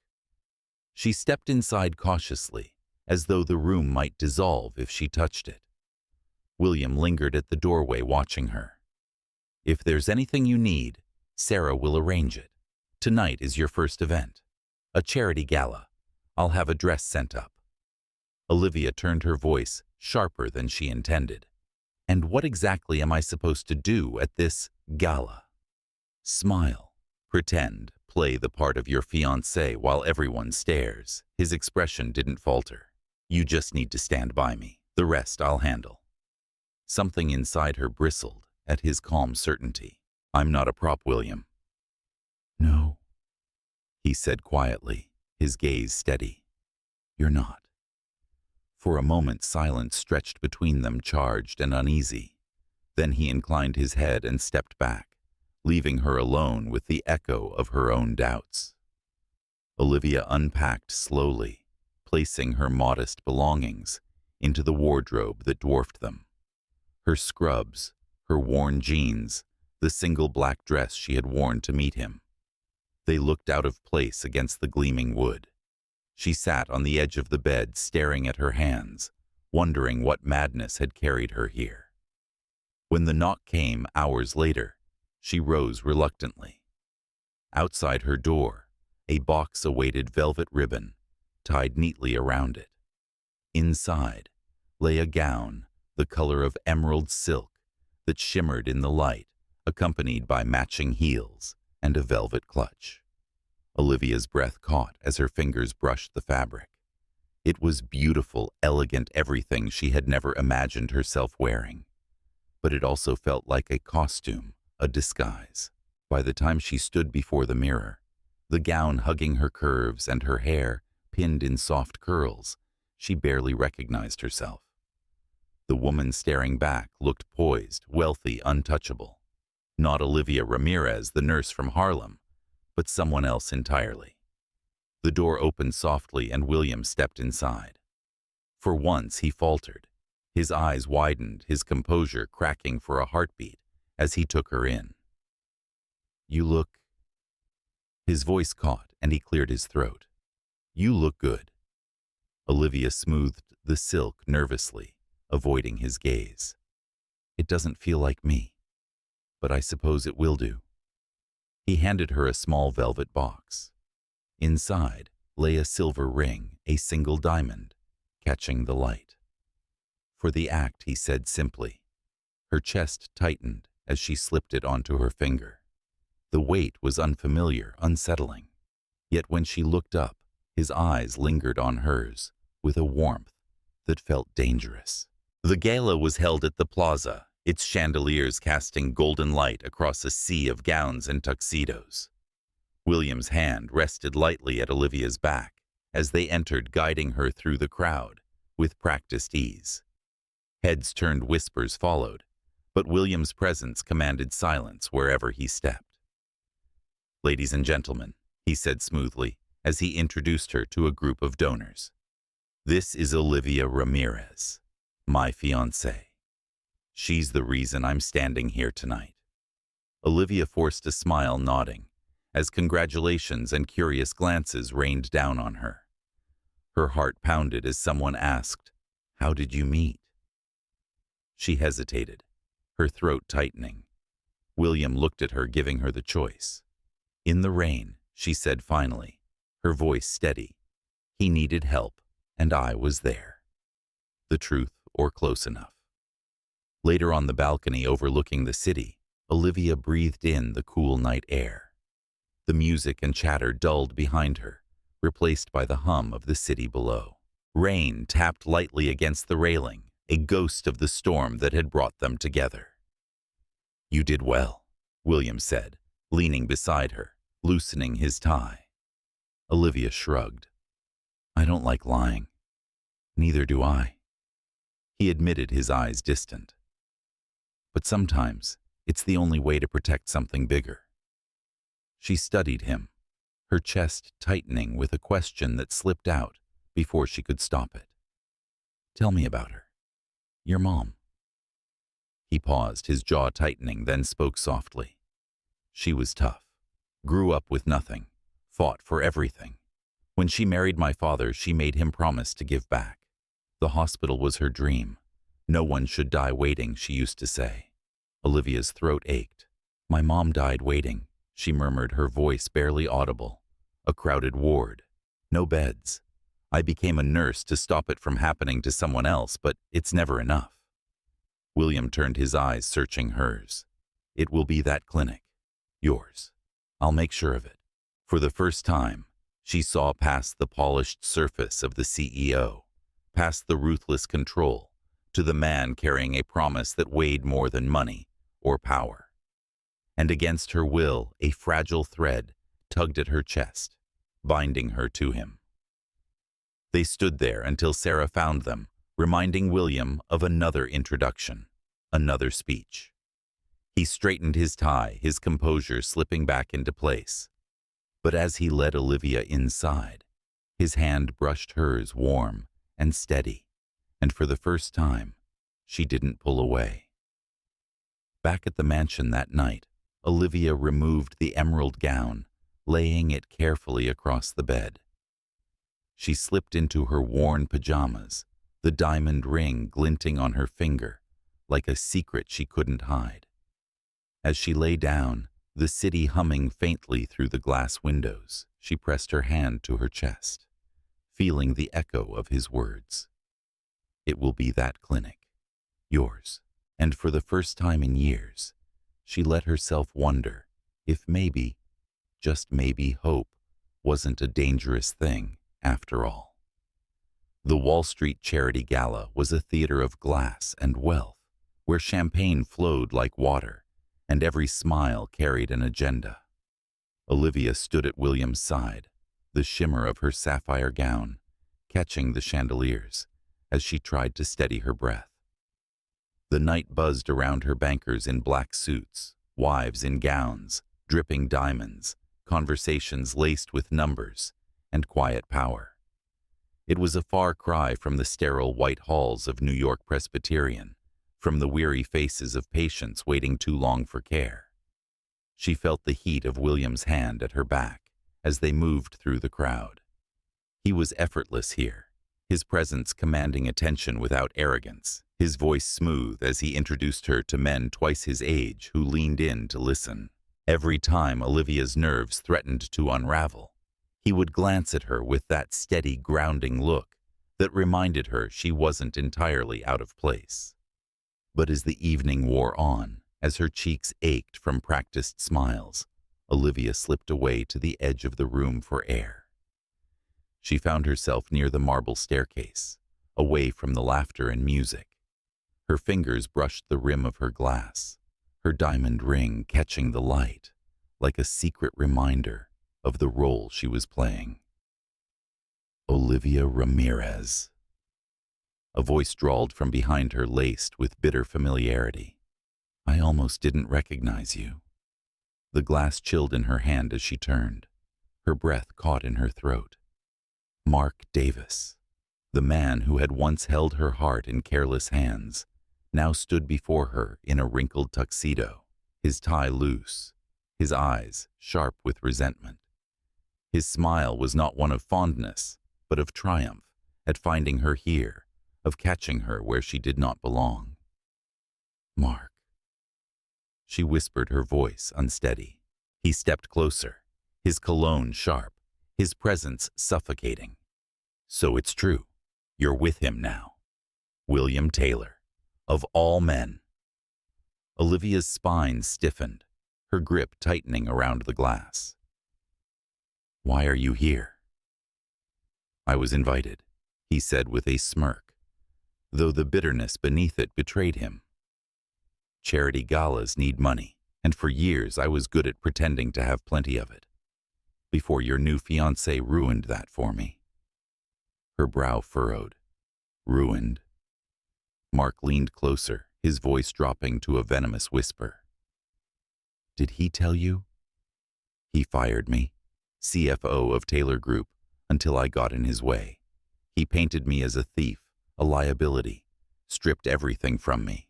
She stepped inside cautiously, as though the room might dissolve if she touched it. William lingered at the doorway watching her. "If there's anything you need, Sarah will arrange it. Tonight is your first event. A charity gala. I'll have a dress sent up." Olivia turned her voice sharper than she intended. "And what exactly am I supposed to do at this gala?" "Smile. Pretend. Play the part of your fiancé while everyone stares." His expression didn't falter. "You just need to stand by me. The rest I'll handle." Something inside her bristled at his calm certainty. "I'm not a prop, William." "No," he said quietly, his gaze steady. "You're not." For a moment silence stretched between them, charged and uneasy. Then he inclined his head and stepped back, leaving her alone with the echo of her own doubts. Olivia unpacked slowly, placing her modest belongings into the wardrobe that dwarfed them. Her scrubs, her worn jeans, the single black dress she had worn to meet him. They looked out of place against the gleaming wood. She sat on the edge of the bed, staring at her hands, wondering what madness had carried her here. When the knock came hours later, she rose reluctantly. Outside her door, a box awaited velvet ribbon, tied neatly around it. Inside lay a gown, the color of emerald silk, that shimmered in the light, accompanied by matching heels and a velvet clutch. Olivia's breath caught as her fingers brushed the fabric. It was beautiful, elegant, everything she had never imagined herself wearing. But it also felt like a costume, a disguise. By the time she stood before the mirror, the gown hugging her curves and her hair pinned in soft curls, she barely recognized herself. The woman staring back looked poised, wealthy, untouchable. Not Olivia Ramirez, the nurse from Harlem, but someone else entirely. The door opened softly and William stepped inside. For once he faltered. His eyes widened, his composure cracking for a heartbeat as he took her in. "You look..." His voice caught and he cleared his throat. "You look good." Olivia smoothed the silk nervously, avoiding his gaze. "It doesn't feel like me, but I suppose it will do." He handed her a small velvet box. Inside lay a silver ring, a single diamond, catching the light. "For the act," he said simply. Her chest tightened as she slipped it onto her finger. The weight was unfamiliar, unsettling. Yet when she looked up, his eyes lingered on hers with a warmth that felt dangerous. The gala was held at the plaza, its chandeliers casting golden light across a sea of gowns and tuxedos. William's hand rested lightly at Olivia's back as they entered, guiding her through the crowd with practiced ease. Heads turned, whispers followed, but William's presence commanded silence wherever he stepped. "Ladies and gentlemen," he said smoothly as he introduced her to a group of donors. "This is Olivia Ramirez, my fiancée. She's the reason I'm standing here tonight." Olivia forced a smile, nodding, as congratulations and curious glances rained down on her. Her heart pounded as someone asked, "How did you meet?" She hesitated, her throat tightening. William looked at her, giving her the choice. "In the rain," she said finally, her voice steady. "He needed help, and I was there." The truth, or close enough. Later on the balcony overlooking the city, Olivia breathed in the cool night air. The music and chatter dulled behind her, replaced by the hum of the city below. Rain tapped lightly against the railing, a ghost of the storm that had brought them together. "You did well," William said, leaning beside her, loosening his tie. Olivia shrugged. "I don't like lying. Neither do I." He admitted, his eyes distant. "But sometimes it's the only way to protect something bigger." She studied him, her chest tightening with a question that slipped out before she could stop it. "Tell me about her. Your mom." He paused, his jaw tightening, then spoke softly. "She was tough. Grew up with nothing. Fought for everything. When she married my father, she made him promise to give back. The hospital was her dream. No one should die waiting, she used to say." Olivia's throat ached. "My mom died waiting," she murmured, her voice barely audible. "A crowded ward. No beds. I became a nurse to stop it from happening to someone else, but it's never enough." William turned, his eyes searching hers. "It will be that clinic. Yours. I'll make sure of it." For the first time, she saw past the polished surface of the CEO, past the ruthless control, to the man carrying a promise that weighed more than money or power. And against her will, a fragile thread tugged at her chest, binding her to him. They stood there until Sarah found them, reminding William of another introduction, another speech. He straightened his tie, his composure slipping back into place. But as he led Olivia inside, his hand brushed hers, warm and steady, and for the first time, she didn't pull away. Back at the mansion that night, Olivia removed the emerald gown, laying it carefully across the bed. She slipped into her worn pajamas, the diamond ring glinting on her finger like a secret she couldn't hide. As she lay down, the city humming faintly through the glass windows, she pressed her hand to her chest, feeling the echo of his words. "It will be that clinic. Yours." And for the first time in years, she let herself wonder if maybe, just maybe, hope wasn't a dangerous thing after all. The Wall Street Charity Gala was a theater of glass and wealth, where champagne flowed like water, and every smile carried an agenda. Olivia stood at William's side, the shimmer of her sapphire gown catching the chandeliers as she tried to steady her breath. The night buzzed around her, bankers in black suits, wives in gowns, dripping diamonds, conversations laced with numbers and quiet power. It was a far cry from the sterile white halls of New York Presbyterian, from the weary faces of patients waiting too long for care. She felt the heat of William's hand at her back as they moved through the crowd. He was effortless here, his presence commanding attention without arrogance, his voice smooth as he introduced her to men twice his age who leaned in to listen. Every time Olivia's nerves threatened to unravel, he would glance at her with that steady, grounding look that reminded her she wasn't entirely out of place. But as the evening wore on, as her cheeks ached from practiced smiles, Olivia slipped away to the edge of the room for air. She found herself near the marble staircase, away from the laughter and music. Her fingers brushed the rim of her glass, her diamond ring catching the light like a secret reminder of the role she was playing. "Olivia Ramirez." A voice drawled from behind her, laced with bitter familiarity. "I almost didn't recognize you." The glass chilled in her hand as she turned. Her breath caught in her throat. Mark Davis, the man who had once held her heart in careless hands, now stood before her in a wrinkled tuxedo, his tie loose, his eyes sharp with resentment. His smile was not one of fondness, but of triumph at finding her here, of catching her where she did not belong. "Mark," she whispered, her voice unsteady. He stepped closer, his cologne sharp, his presence suffocating. "So it's true. You're with him now. William Taylor, of all men." Olivia's spine stiffened, her grip tightening around the glass. Why are you here? I was invited, he said with a smirk, though the bitterness beneath it betrayed him. Charity galas need money, and for years I was good at pretending to have plenty of it, before your new fiancé ruined that for me. Her brow furrowed. Ruined? Mark leaned closer, his voice dropping to a venomous whisper. Did he tell you? He fired me, CFO of Taylor Group, until I got in his way. He painted me as a thief, a liability, stripped everything from me.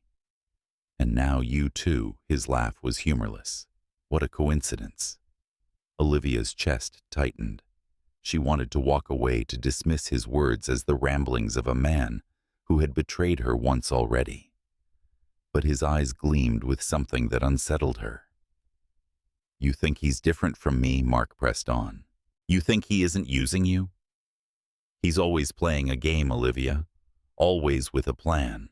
And now you too, his laugh was humorless. What a coincidence. Olivia's chest tightened. She wanted to walk away, to dismiss his words as the ramblings of a man who had betrayed her once already. But his eyes gleamed with something that unsettled her. You think he's different from me, Mark pressed on. You think he isn't using you? He's always playing a game, Olivia. Always with a plan.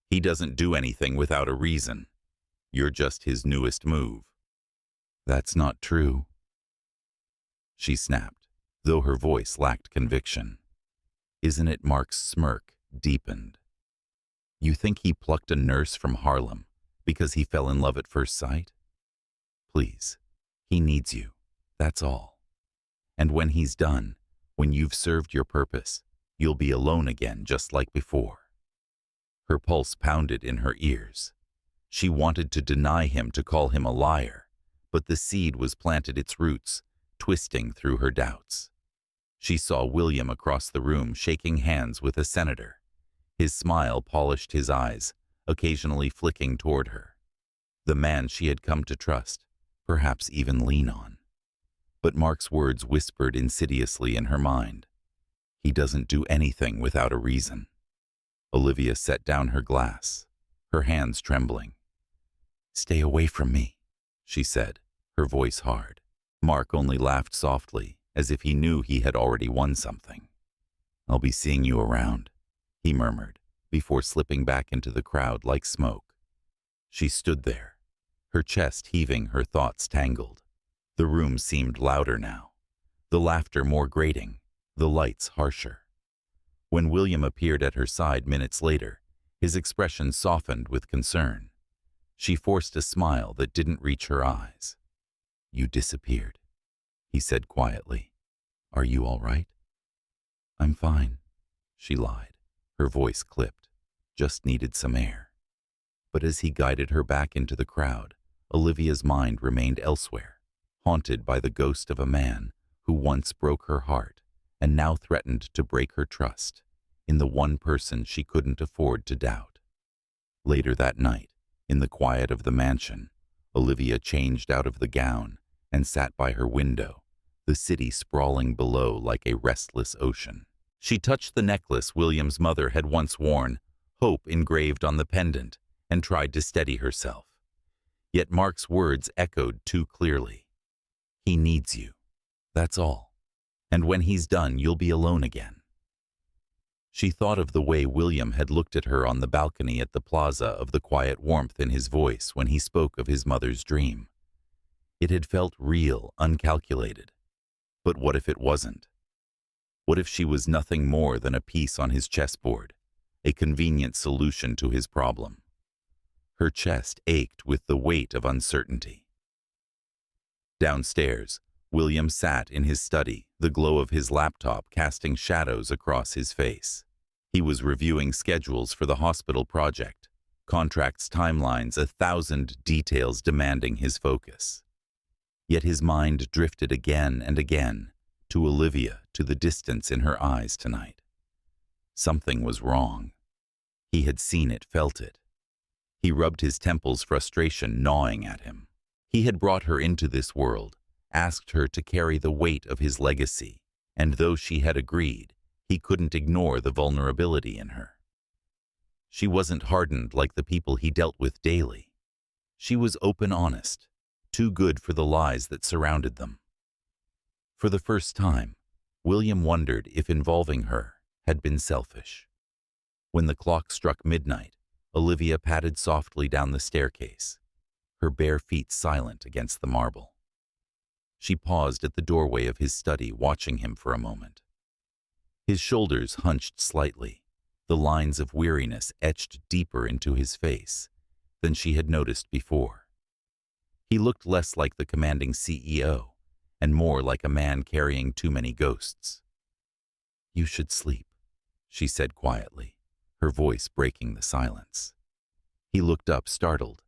He doesn't do anything without a reason. You're just his newest move. That's not true. She snapped, though her voice lacked conviction. Isn't it? Mark's smirk deepened. You think he plucked a nurse from Harlem because he fell in love at first sight? Please, he needs you, that's all. And when he's done, when you've served your purpose, you'll be alone again just like before. Her pulse pounded in her ears. She wanted to deny him, to call him a liar, but the seed was planted its roots, twisting through her doubts. She saw William across the room shaking hands with a senator. His smile polished his eyes, occasionally flicking toward her. The man she had come to trust, perhaps even lean on. But Mark's words whispered insidiously in her mind. He doesn't do anything without a reason. Olivia set down her glass, her hands trembling. Stay away from me, she said, her voice hard. Mark only laughed softly, as if he knew he had already won something. I'll be seeing you around, he murmured, before slipping back into the crowd like smoke. She stood there, her chest heaving, her thoughts tangled. The room seemed louder now, the laughter more grating, the lights harsher. When William appeared at her side minutes later, his expression softened with concern. She forced a smile that didn't reach her eyes. You disappeared, he said quietly. Are you all right? I'm fine, she lied, her voice clipped. Just needed some air. But as he guided her back into the crowd, Olivia's mind remained elsewhere, haunted by the ghost of a man who once broke her heart and now threatened to break her trust in the one person she couldn't afford to doubt. Later that night, in the quiet of the mansion, Olivia changed out of the gown and sat by her window, the city sprawling below like a restless ocean. She touched the necklace William's mother had once worn, hope engraved on the pendant, and tried to steady herself. Yet Mark's words echoed too clearly. He needs you. That's all. And when he's done, you'll be alone again. She thought of the way William had looked at her on the balcony at the plaza, of the quiet warmth in his voice when he spoke of his mother's dream. It had felt real, uncalculated. But what if it wasn't? What if she was nothing more than a piece on his chessboard, a convenient solution to his problem? Her chest ached with the weight of uncertainty. Downstairs, William sat in his study, the glow of his laptop casting shadows across his face. He was reviewing schedules for the hospital project, contracts, timelines, 1,000 details demanding his focus. Yet his mind drifted again and again to Olivia, to the distance in her eyes tonight. Something was wrong. He had seen it, felt it. He rubbed his temples, frustration gnawing at him. He had brought her into this world, asked her to carry the weight of his legacy, and though she had agreed, he couldn't ignore the vulnerability in her. She wasn't hardened like the people he dealt with daily. She was open, honest, too good for the lies that surrounded them. For the first time, William wondered if involving her had been selfish. When the clock struck midnight, Olivia padded softly down the staircase, her bare feet silent against the marble. She paused at the doorway of his study, watching him for a moment. His shoulders hunched slightly, the lines of weariness etched deeper into his face than she had noticed before. He looked less like the commanding CEO and more like a man carrying too many ghosts. "You should sleep," she said quietly, her voice breaking the silence. He looked up, startled,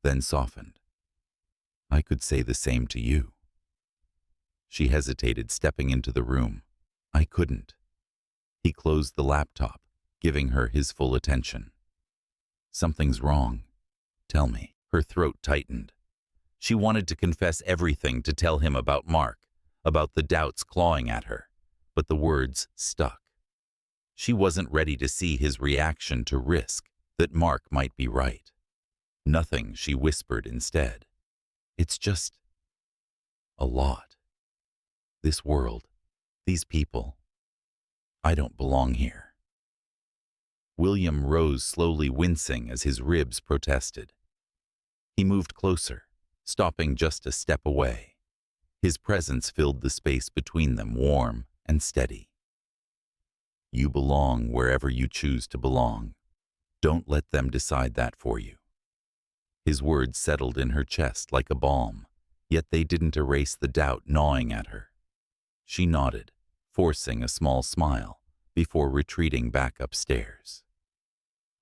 then softened. "I could say the same to you." She hesitated, stepping into the room. "I couldn't." He closed the laptop, giving her his full attention. "Something's wrong. Tell me." Her throat tightened. She wanted to confess everything, to tell him about Mark, about the doubts clawing at her, but the words stuck. She wasn't ready to see his reaction, to risk that Mark might be right. "Nothing," she whispered instead. "It's just a lot. This world, these people. I don't belong here." William rose slowly, wincing as his ribs protested. He moved closer, stopping just a step away. His presence filled the space between them, warm and steady. "You belong wherever you choose to belong. Don't let them decide that for you." His words settled in her chest like a balm, yet they didn't erase the doubt gnawing at her. She nodded, forcing a small smile, before retreating back upstairs.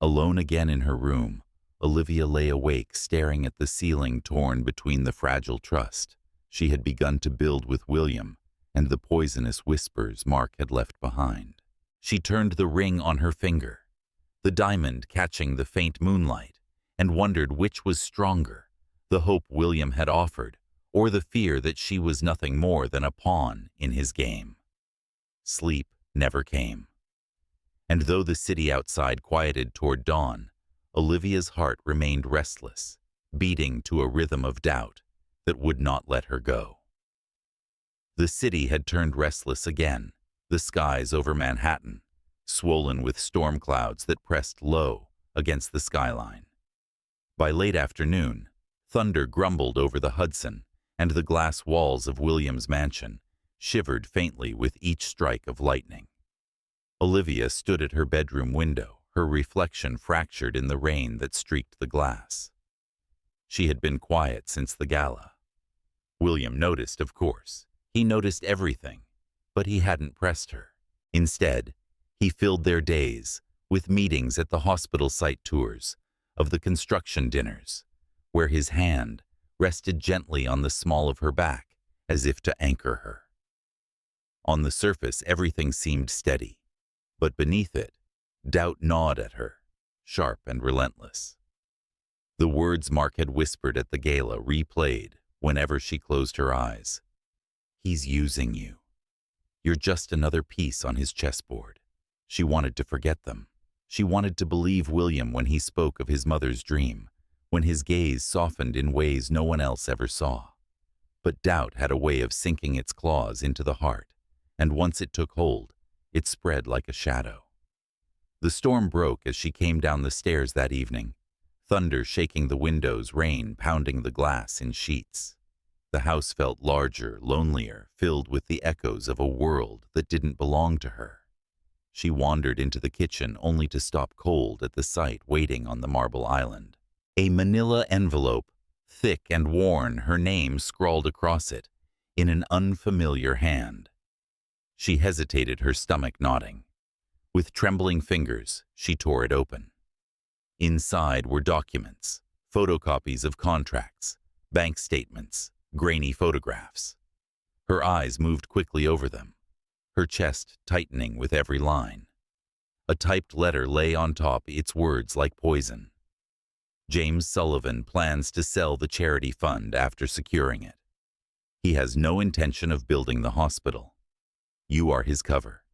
Alone again in her room, Olivia lay awake, staring at the ceiling torn between the fragile trust she had begun to build with William and the poisonous whispers Mark had left behind. She turned the ring on her finger, the diamond catching the faint moonlight, and wondered which was stronger, the hope William had offered, or the fear that she was nothing more than a pawn in his game. Sleep never came. And though the city outside quieted toward dawn, Olivia's heart remained restless, beating to a rhythm of doubt that would not let her go. The city had turned restless again, the skies over Manhattan, swollen with storm clouds that pressed low against the skyline. By late afternoon, thunder grumbled over the Hudson, and the glass walls of William's mansion shivered faintly with each strike of lightning. Olivia stood at her bedroom window, her reflection fractured in the rain that streaked the glass. She had been quiet since the gala. William noticed, of course. He noticed everything, but he hadn't pressed her. Instead, he filled their days with meetings at the hospital site tours, of the construction dinners, where his hand rested gently on the small of her back as if to anchor her. On the surface, everything seemed steady, but beneath it, doubt gnawed at her, sharp and relentless. The words Mark had whispered at the gala replayed whenever she closed her eyes. "He's using you. You're just another piece on his chessboard." She wanted to forget them. She wanted to believe William when he spoke of his mother's dream, when his gaze softened in ways no one else ever saw. But doubt had a way of sinking its claws into the heart, and once it took hold, it spread like a shadow. The storm broke as she came down the stairs that evening, thunder shaking the windows, rain pounding the glass in sheets. The house felt larger, lonelier, filled with the echoes of a world that didn't belong to her. She wandered into the kitchen only to stop cold at the sight waiting on the marble island. A manila envelope, thick and worn, her name scrawled across it, in an unfamiliar hand. She hesitated, her stomach knotting. With trembling fingers, she tore it open. Inside were documents, photocopies of contracts, bank statements, grainy photographs. Her eyes moved quickly over them, her chest tightening with every line. A typed letter lay on top, its words like poison. "James Sullivan plans to sell the charity fund after securing it. He has no intention of building the hospital. You are his cover.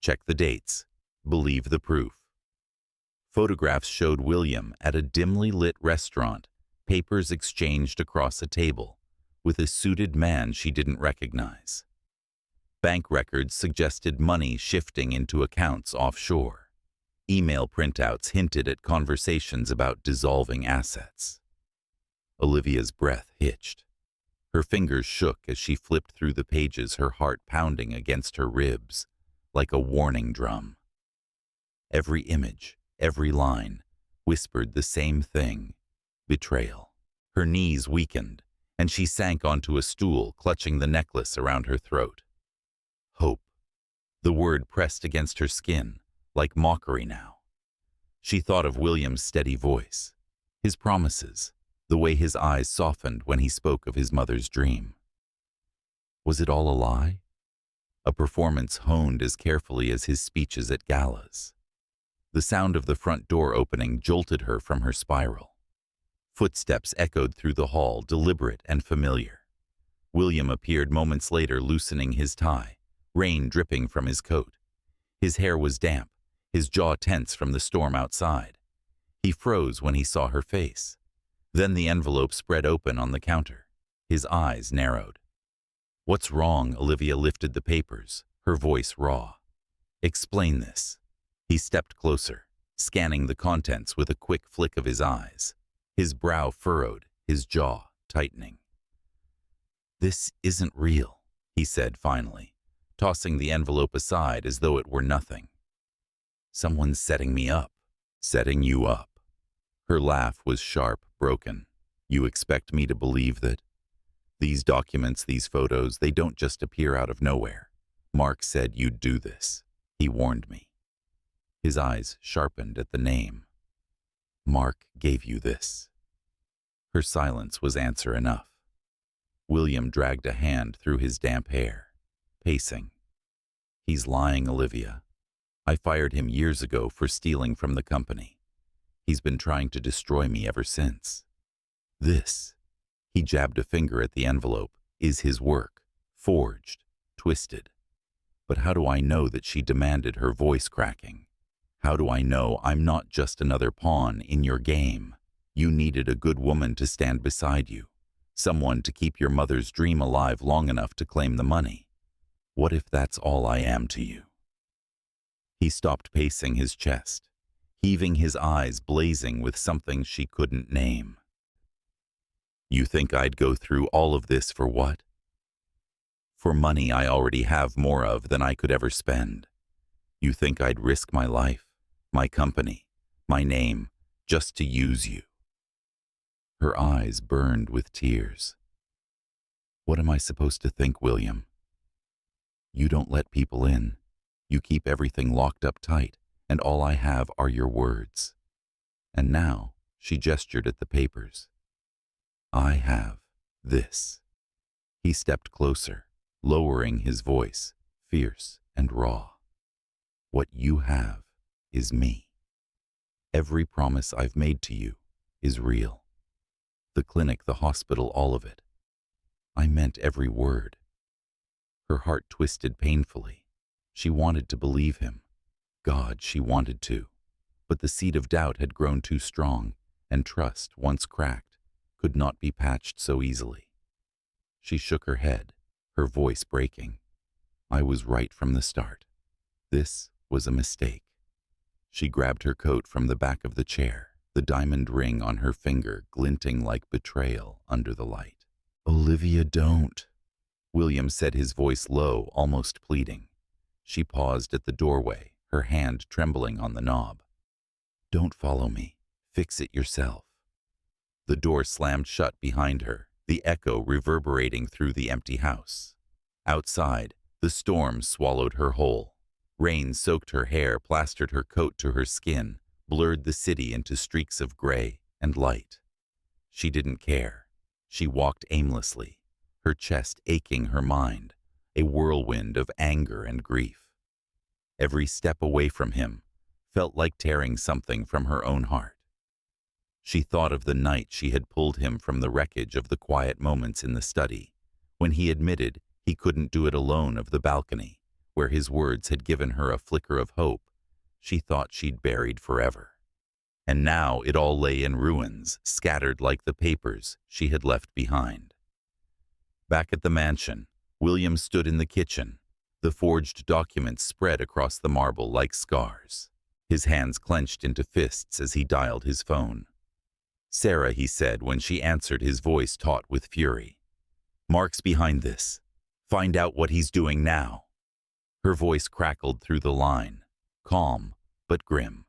Check the dates. Believe the proof." Photographs showed William at a dimly lit restaurant, papers exchanged across a table, with a suited man she didn't recognize. Bank records suggested money shifting into accounts offshore. Email printouts hinted at conversations about dissolving assets. Olivia's breath hitched. Her fingers shook as she flipped through the pages, her heart pounding against her ribs like a warning drum. Every image, every line, whispered the same thing: betrayal. Her knees weakened, and she sank onto a stool, clutching the necklace around her throat. Hope. The word pressed against her skin, like mockery now. She thought of William's steady voice, his promises, the way his eyes softened when he spoke of his mother's dream. Was it all a lie? A performance honed as carefully as his speeches at galas. The sound of the front door opening jolted her from her spiral. Footsteps echoed through the hall, deliberate and familiar. William appeared moments later, loosening his tie, rain dripping from his coat. His hair was damp, his jaw tense from the storm outside. He froze when he saw her face. Then the envelope spread open on the counter. His eyes narrowed. "What's wrong?" Olivia lifted the papers, her voice raw. "Explain this." He stepped closer, scanning the contents with a quick flick of his eyes. His brow furrowed, his jaw tightening. "This isn't real," he said finally, tossing the envelope aside as though it were nothing. "Someone's setting me up." "Setting you up." Her laugh was sharp, broken. "You expect me to believe that? These documents, these photos, they don't just appear out of nowhere. Mark said you'd do this. He warned me." His eyes sharpened at the name. "Mark gave you this." Her silence was answer enough. William dragged a hand through his damp hair, pacing. "He's lying, Olivia. I fired him years ago for stealing from the company. He's been trying to destroy me ever since. This," he jabbed a finger at the envelope, "is his work, forged, twisted. But how do I know that?" she demanded, her voice cracking. "How do I know I'm not just another pawn in your game? You needed a good woman to stand beside you, someone to keep your mother's dream alive long enough to claim the money. What if that's all I am to you?" He stopped pacing his chest, heaving, his eyes blazing with something she couldn't name. "You think I'd go through all of this for what? For money I already have more of than I could ever spend. You think I'd risk my life, my company, my name, just to use you?" Her eyes burned with tears. "What am I supposed to think, William? You don't let people in. You keep everything locked up tight, and all I have are your words. And now," she gestured at the papers, "I have this." He stepped closer, lowering his voice, fierce and raw. "What you have is me. Every promise I've made to you is real. The clinic, the hospital, all of it. I meant every word." Her heart twisted painfully. She wanted to believe him. God, she wanted to. But the seed of doubt had grown too strong, and trust, once cracked, could not be patched so easily. She shook her head, her voice breaking. "I was right from the start. This was a mistake." She grabbed her coat from the back of the chair, the diamond ring on her finger glinting like betrayal under the light. "Olivia, don't," William said, his voice low, almost pleading. She paused at the doorway, her hand trembling on the knob. "Don't follow me. Fix it yourself." The door slammed shut behind her, the echo reverberating through the empty house. Outside, the storm swallowed her whole. Rain soaked her hair, plastered her coat to her skin, blurred the city into streaks of gray and light. She didn't care. She walked aimlessly, her chest aching, her mind a whirlwind of anger and grief. Every step away from him felt like tearing something from her own heart. She thought of the night she had pulled him from the wreckage of the quiet moments in the study, when he admitted he couldn't do it alone, of the balcony, where his words had given her a flicker of hope she thought she'd buried forever. And now it all lay in ruins, scattered like the papers she had left behind. Back at the mansion, William stood in the kitchen, the forged documents spread across the marble like scars. His hands clenched into fists as he dialed his phone. "Sarah," he said when she answered, his voice taut with fury. Mark's behind this. Find out what he's doing now. Her voice crackled through the line, calm but grim.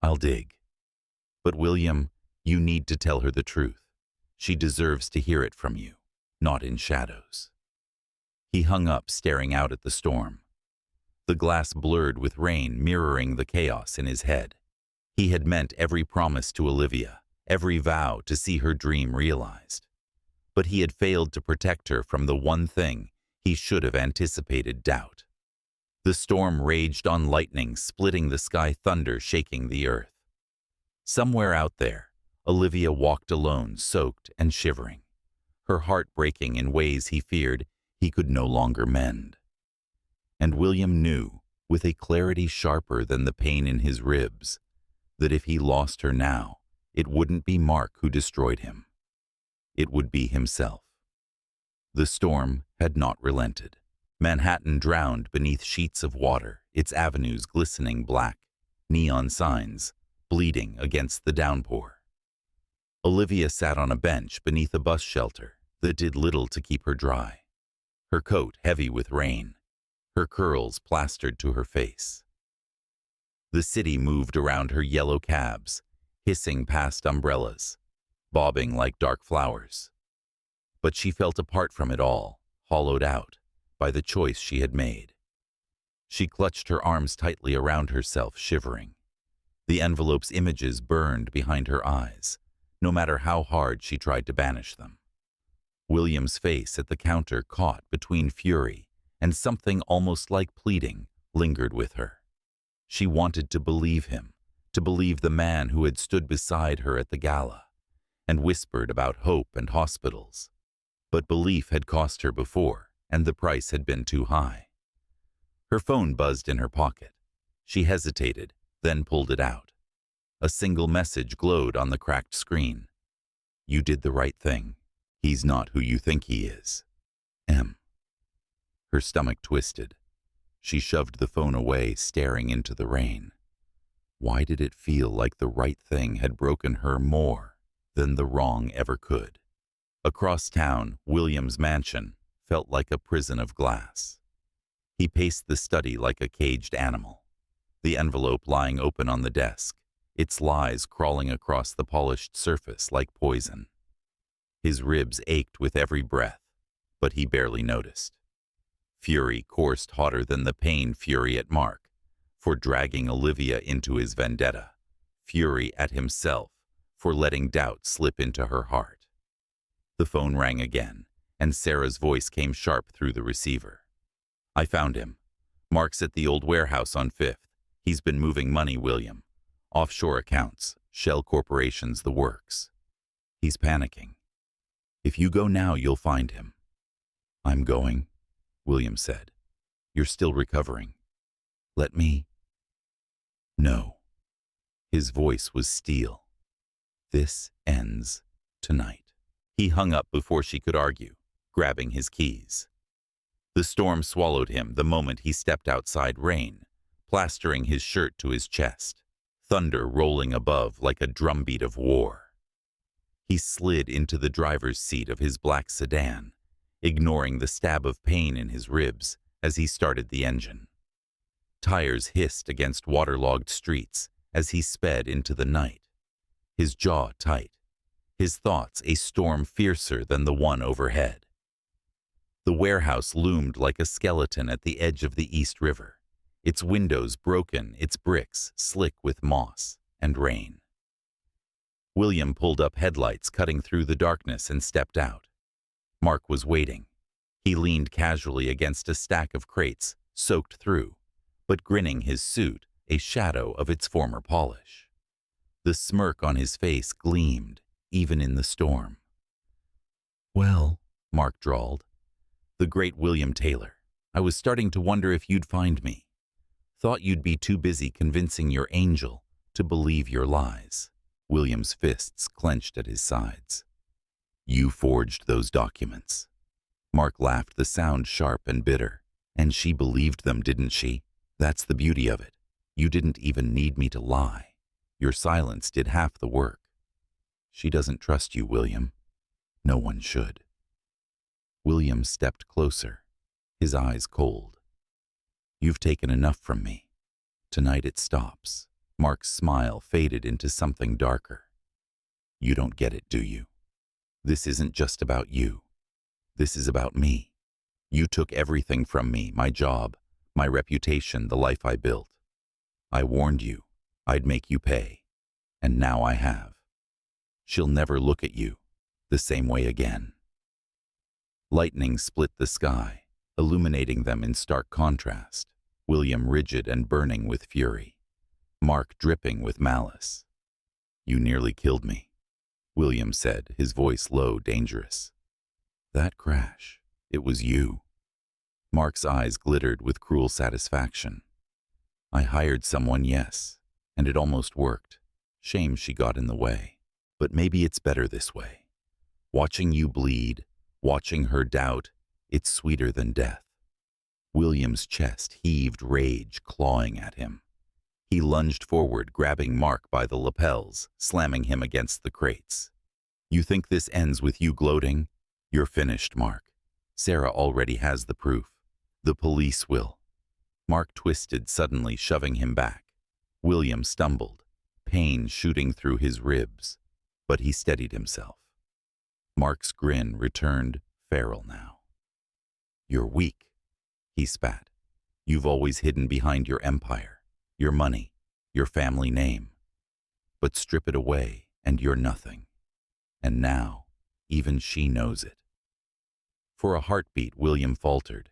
I'll dig. But William, you need to tell her the truth. She deserves to hear it from you, not in shadows. He hung up, staring out at the storm. The glass blurred with rain, mirroring the chaos in his head. He had meant every promise to Olivia, every vow to see her dream realized. But he had failed to protect her from the one thing he should have anticipated: doubt. The storm raged on, lightning splitting the sky, thunder shaking the earth. Somewhere out there, Olivia walked alone, soaked and shivering, her heart breaking in ways he feared he could no longer mend. And William knew, with a clarity sharper than the pain in his ribs, that if he lost her now, it wouldn't be Mark who destroyed him. It would be himself. The storm had not relented. Manhattan drowned beneath sheets of water, its avenues glistening black, neon signs bleeding against the downpour. Olivia sat on a bench beneath a bus shelter that did little to keep her dry, her coat heavy with rain, her curls plastered to her face. The city moved around her, yellow cabs, hissing past umbrellas, bobbing like dark flowers. But she felt apart from it all, hollowed out by the choice she had made. She clutched her arms tightly around herself, shivering. The envelope's images burned behind her eyes, no matter how hard she tried to banish them. William's face at the counter, caught between fury and something almost like pleading, lingered with her. She wanted to believe him, to believe the man who had stood beside her at the gala and whispered about hope and hospitals. But belief had cost her before, and the price had been too high. Her phone buzzed in her pocket. She hesitated, then pulled it out. A single message glowed on the cracked screen. You did the right thing. He's not who you think he is. M. Her stomach twisted. She shoved the phone away, staring into the rain. Why did it feel like the right thing had broken her more than the wrong ever could? Across town, William's mansion felt like a prison of glass. He paced the study like a caged animal, the envelope lying open on the desk, its lies crawling across the polished surface like poison. His ribs ached with every breath, but he barely noticed. Fury coursed hotter than the pain, fury at Mark for dragging Olivia into his vendetta, fury at himself for letting doubt slip into her heart. The phone rang again, and Sarah's voice came sharp through the receiver. I found him. Mark's at the old warehouse on 5th. He's been moving money, William. Offshore accounts, shell corporations, the works. He's panicking. If you go now, you'll find him. I'm going, William said. You're still recovering. Let me. No. His voice was steel. This ends tonight. He hung up before she could argue, grabbing his keys. The storm swallowed him the moment he stepped outside, rain plastering his shirt to his chest, thunder rolling above like a drumbeat of war. He slid into the driver's seat of his black sedan, ignoring the stab of pain in his ribs as he started the engine. Tires hissed against waterlogged streets as he sped into the night, his jaw tight, his thoughts a storm fiercer than the one overhead. The warehouse loomed like a skeleton at the edge of the East River, its windows broken, its bricks slick with moss and rain. William pulled up headlights, cutting through the darkness, and stepped out. Mark was waiting. He leaned casually against a stack of crates, soaked through, but grinning, his suit a shadow of its former polish. The smirk on his face gleamed, even in the storm. Well, Mark drawled. The great William Taylor. I was starting to wonder if you'd find me. Thought you'd be too busy convincing your angel to believe your lies. William's fists clenched at his sides. You forged those documents. Mark laughed, the sound sharp and bitter. And she believed them, didn't she? That's the beauty of it. You didn't even need me to lie. Your silence did half the work. She doesn't trust you, William. No one should. William stepped closer, his eyes cold. You've taken enough from me. Tonight it stops. Mark's smile faded into something darker. You don't get it, do you? This isn't just about you. This is about me. You took everything from me, my job, my reputation, the life I built. I warned you. I'd make you pay. And now I have. She'll never look at you the same way again. Lightning split the sky, illuminating them in stark contrast, William rigid and burning with fury, Mark dripping with malice. You nearly killed me, William said, his voice low, dangerous. That crash, it was you. Mark's eyes glittered with cruel satisfaction. I hired someone, yes, and it almost worked. Shame she got in the way. But maybe it's better this way. Watching you bleed, watching her doubt, it's sweeter than death. William's chest heaved, rage clawing at him. He lunged forward, grabbing Mark by the lapels, slamming him against the crates. You think this ends with you gloating? You're finished, Mark. Sarah already has the proof. The police will. Mark twisted, suddenly shoving him back. William stumbled, pain shooting through his ribs, but he steadied himself. Mark's grin returned, feral now. You're weak, he spat. You've always hidden behind your empire, your money, your family name. But strip it away, and you're nothing. And now, even she knows it. For a heartbeat, William faltered.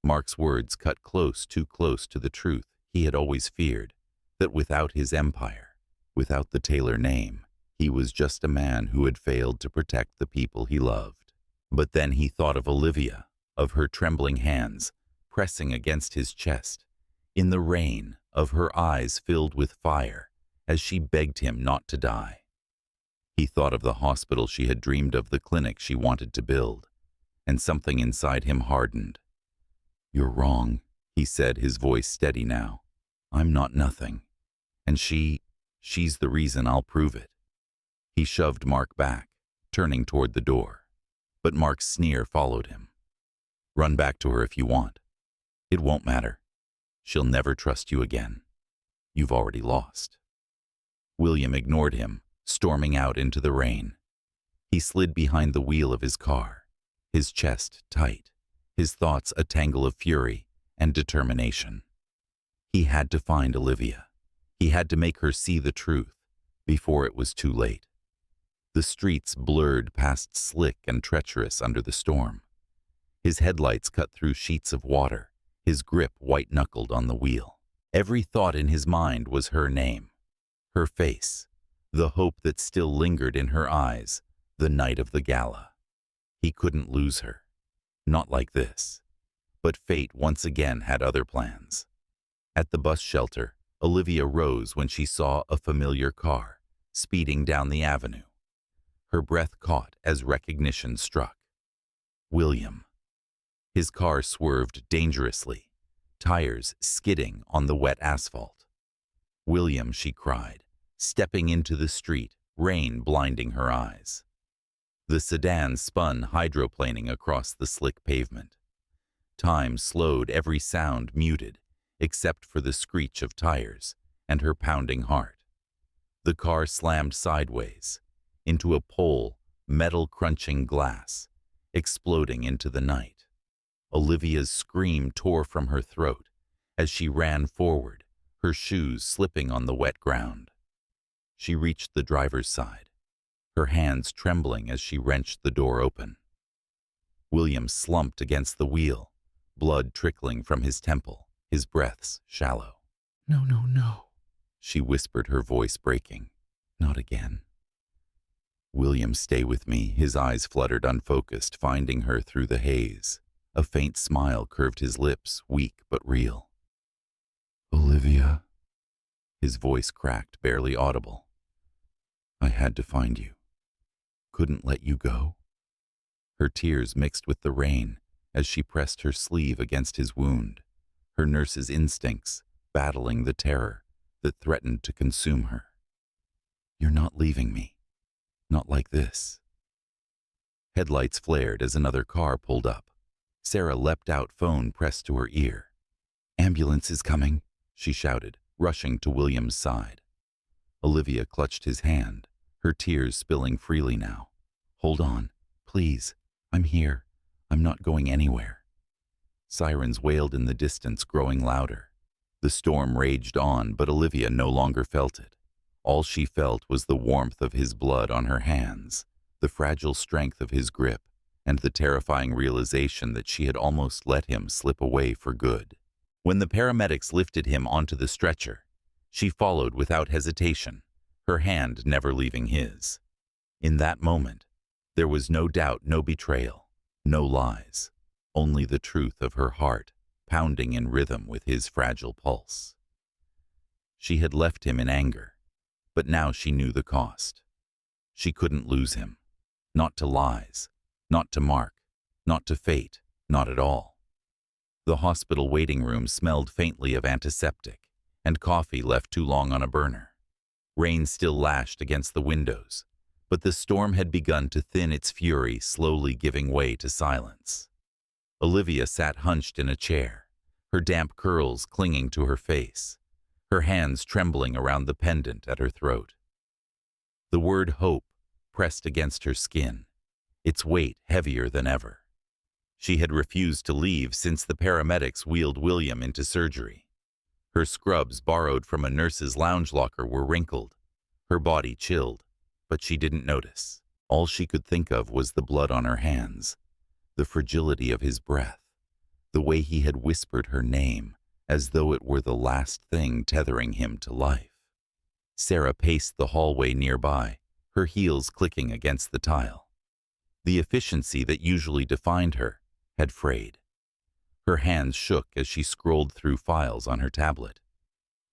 Mark's words cut close, too close to the truth he had always feared, that without his empire, without the Taylor name, he was just a man who had failed to protect the people he loved. But then he thought of Olivia, of her trembling hands pressing against his chest, in the rain, of her eyes filled with fire as she begged him not to die. He thought of the hospital she had dreamed of, the clinic she wanted to build, and something inside him hardened. You're wrong, he said, his voice steady now. I'm not nothing. And she's the reason. I'll prove it. He shoved Mark back, turning toward the door. But Mark's sneer followed him. Run back to her if you want. It won't matter. She'll never trust you again. You've already lost. William ignored him, storming out into the rain. He slid behind the wheel of his car, his chest tight, his thoughts a tangle of fury and determination. He had to find Olivia. He had to make her see the truth before it was too late. The streets blurred past, slick and treacherous under the storm. His headlights cut through sheets of water, his grip white-knuckled on the wheel. Every thought in his mind was her name, her face, the hope that still lingered in her eyes the night of the gala. He couldn't lose her. Not like this. But fate once again had other plans. At the bus shelter, Olivia rose when she saw a familiar car speeding down the avenue. Her breath caught as recognition struck. William. His car swerved dangerously, tires skidding on the wet asphalt. William, she cried, stepping into the street, rain blinding her eyes. The sedan spun, hydroplaning across the slick pavement. Time slowed, every sound muted, except for the screech of tires and her pounding heart. The car slammed sideways, into a pole, metal crunching glass, exploding into the night. Olivia's scream tore from her throat as she ran forward, her shoes slipping on the wet ground. She reached the driver's side, her hands trembling as she wrenched the door open. William slumped against the wheel, blood trickling from his temple, his breaths shallow. No, no, no, she whispered, her voice breaking. Not again. William, stay with me. His eyes fluttered, unfocused, finding her through the haze. A faint smile curved his lips, weak but real. Olivia. His voice cracked, barely audible. I had to find you. Couldn't let you go. Her tears mixed with the rain as she pressed her sleeve against his wound, her nurse's instincts battling the terror that threatened to consume her. You're not leaving me. Not like this. Headlights flared as another car pulled up. Sarah leapt out, phone pressed to her ear. "Ambulance is coming," she shouted, rushing to William's side. Olivia clutched his hand, her tears spilling freely now. "Hold on, please. I'm here. I'm not going anywhere." Sirens wailed in the distance, growing louder. The storm raged on, but Olivia no longer felt it. All she felt was the warmth of his blood on her hands, the fragile strength of his grip, and the terrifying realization that she had almost let him slip away for good. When the paramedics lifted him onto the stretcher, she followed without hesitation, her hand never leaving his. In that moment, there was no doubt, no betrayal, no lies, only the truth of her heart pounding in rhythm with his fragile pulse. She had left him in anger, but now she knew the cost. She couldn't lose him. Not to lies, not to Mark, not to fate, not at all. The hospital waiting room smelled faintly of antiseptic, and coffee left too long on a burner. Rain still lashed against the windows, but the storm had begun to thin its fury, slowly giving way to silence. Olivia sat hunched in a chair, her damp curls clinging to her face, her hands trembling around the pendant at her throat. The word hope pressed against her skin, its weight heavier than ever. She had refused to leave since the paramedics wheeled William into surgery. Her scrubs, borrowed from a nurse's lounge locker, were wrinkled, her body chilled, but she didn't notice. All she could think of was the blood on her hands, the fragility of his breath, the way he had whispered her name, as though it were the last thing tethering him to life. Sarah paced the hallway nearby, her heels clicking against the tile. The efficiency that usually defined her had frayed. Her hands shook as she scrolled through files on her tablet.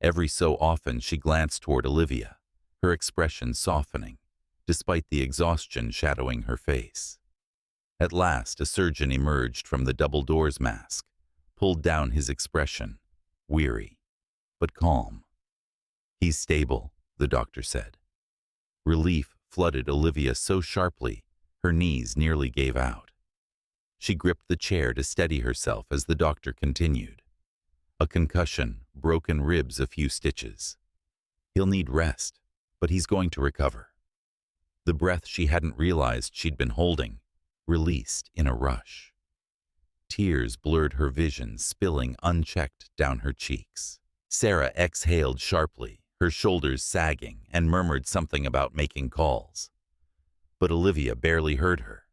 Every so often she glanced toward Olivia, her expression softening, despite the exhaustion shadowing her face. At last, a surgeon emerged from the double doors mask, pulled down his expression, weary, but calm. "He's stable," the doctor said. Relief flooded Olivia so sharply, her knees nearly gave out. She gripped the chair to steady herself as the doctor continued. "A concussion, broken ribs, a few stitches. He'll need rest, but he's going to recover." The breath she hadn't realized she'd been holding released in a rush. Tears blurred her vision, spilling unchecked down her cheeks. Sarah exhaled sharply, her shoulders sagging, and murmured something about making calls. But Olivia barely heard her.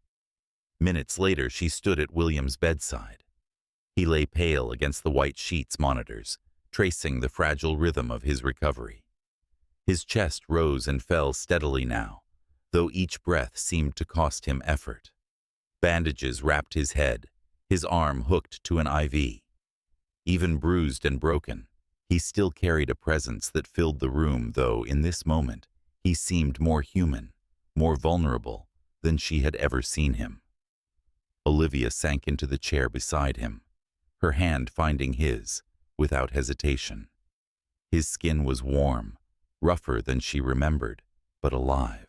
Minutes later, she stood at William's bedside. He lay pale against the white sheets monitors, tracing the fragile rhythm of his recovery. His chest rose and fell steadily now, though each breath seemed to cost him effort. Bandages wrapped his head, his arm hooked to an IV. Even bruised and broken, he still carried a presence that filled the room, though in this moment he seemed more human, more vulnerable than she had ever seen him. Olivia sank into the chair beside him, her hand finding his, without hesitation. His skin was warm, rougher than she remembered, but alive.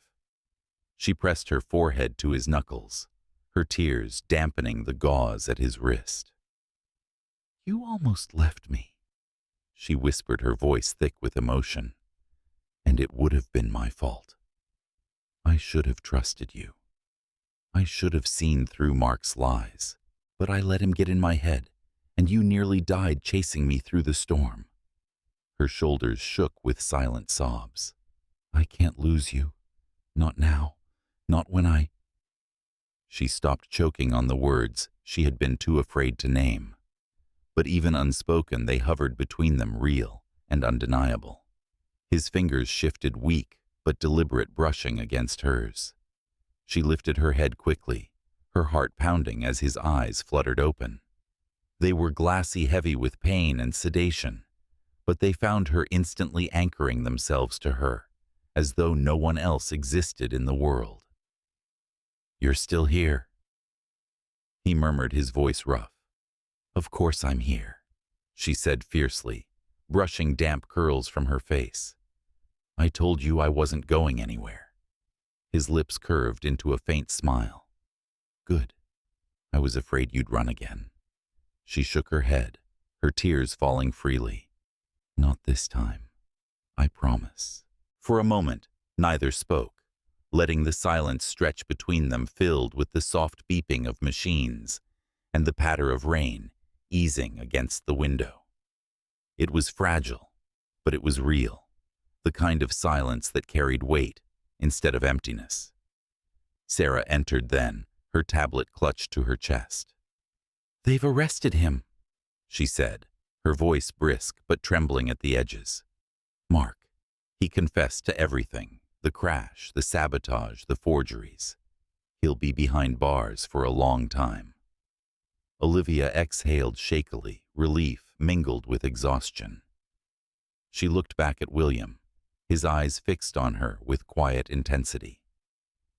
She pressed her forehead to his knuckles, her tears dampening the gauze at his wrist. "You almost left me," she whispered, her voice thick with emotion. "And it would have been my fault. I should have trusted you. I should have seen through Mark's lies, but I let him get in my head, and you nearly died chasing me through the storm." Her shoulders shook with silent sobs. "I can't lose you. Not now. Not when I—" She stopped, choking on the words she had been too afraid to name. But even unspoken, they hovered between them, real and undeniable. His fingers shifted, weak but deliberate, brushing against hers. She lifted her head quickly, her heart pounding as his eyes fluttered open. They were glassy, heavy with pain and sedation, but they found her instantly anchoring themselves to her, as though no one else existed in the world. "You're still here," he murmured, his voice rough. "Of course I'm here," she said fiercely, brushing damp curls from her face. "I told you I wasn't going anywhere." His lips curved into a faint smile. Good. I was afraid you'd run again. She shook her head, her tears falling freely. Not this time. I promise. For a moment, neither spoke, letting the silence stretch between them filled with the soft beeping of machines and the patter of rain easing against the window. It was fragile, but it was real, the kind of silence that carried weight instead of emptiness. Sarah entered then, her tablet clutched to her chest. "They've arrested him," she said, her voice brisk but trembling at the edges. "Mark. He confessed to everything, the crash, the sabotage, the forgeries. He'll be behind bars for a long time." Olivia exhaled shakily, relief mingled with exhaustion. She looked back at William, his eyes fixed on her with quiet intensity.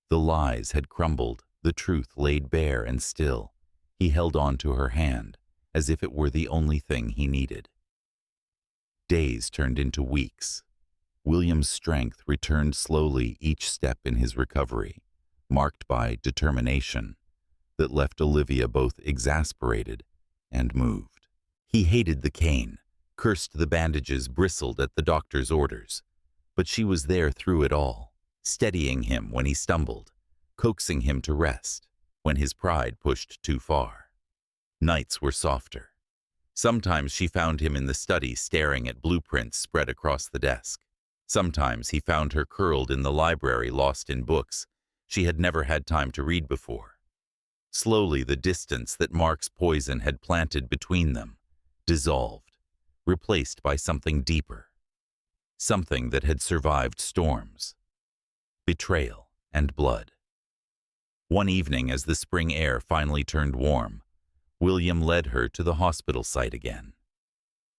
The lies had crumbled, the truth laid bare, and still, he held on to her hand as if it were the only thing he needed. Days turned into weeks. William's strength returned slowly each step in his recovery, marked by determination that left Olivia both exasperated and moved. He hated the cane, cursed the bandages, bristled at the doctor's orders, but she was there through it all, steadying him when he stumbled, coaxing him to rest when his pride pushed too far. Nights were softer. Sometimes she found him in the study staring at blueprints spread across the desk. Sometimes he found her curled in the library, lost in books she had never had time to read before. Slowly, the distance that Mark's poison had planted between them dissolved, replaced by something deeper, something that had survived storms, betrayal, and blood. One evening, as the spring air finally turned warm, William led her to the hospital site again.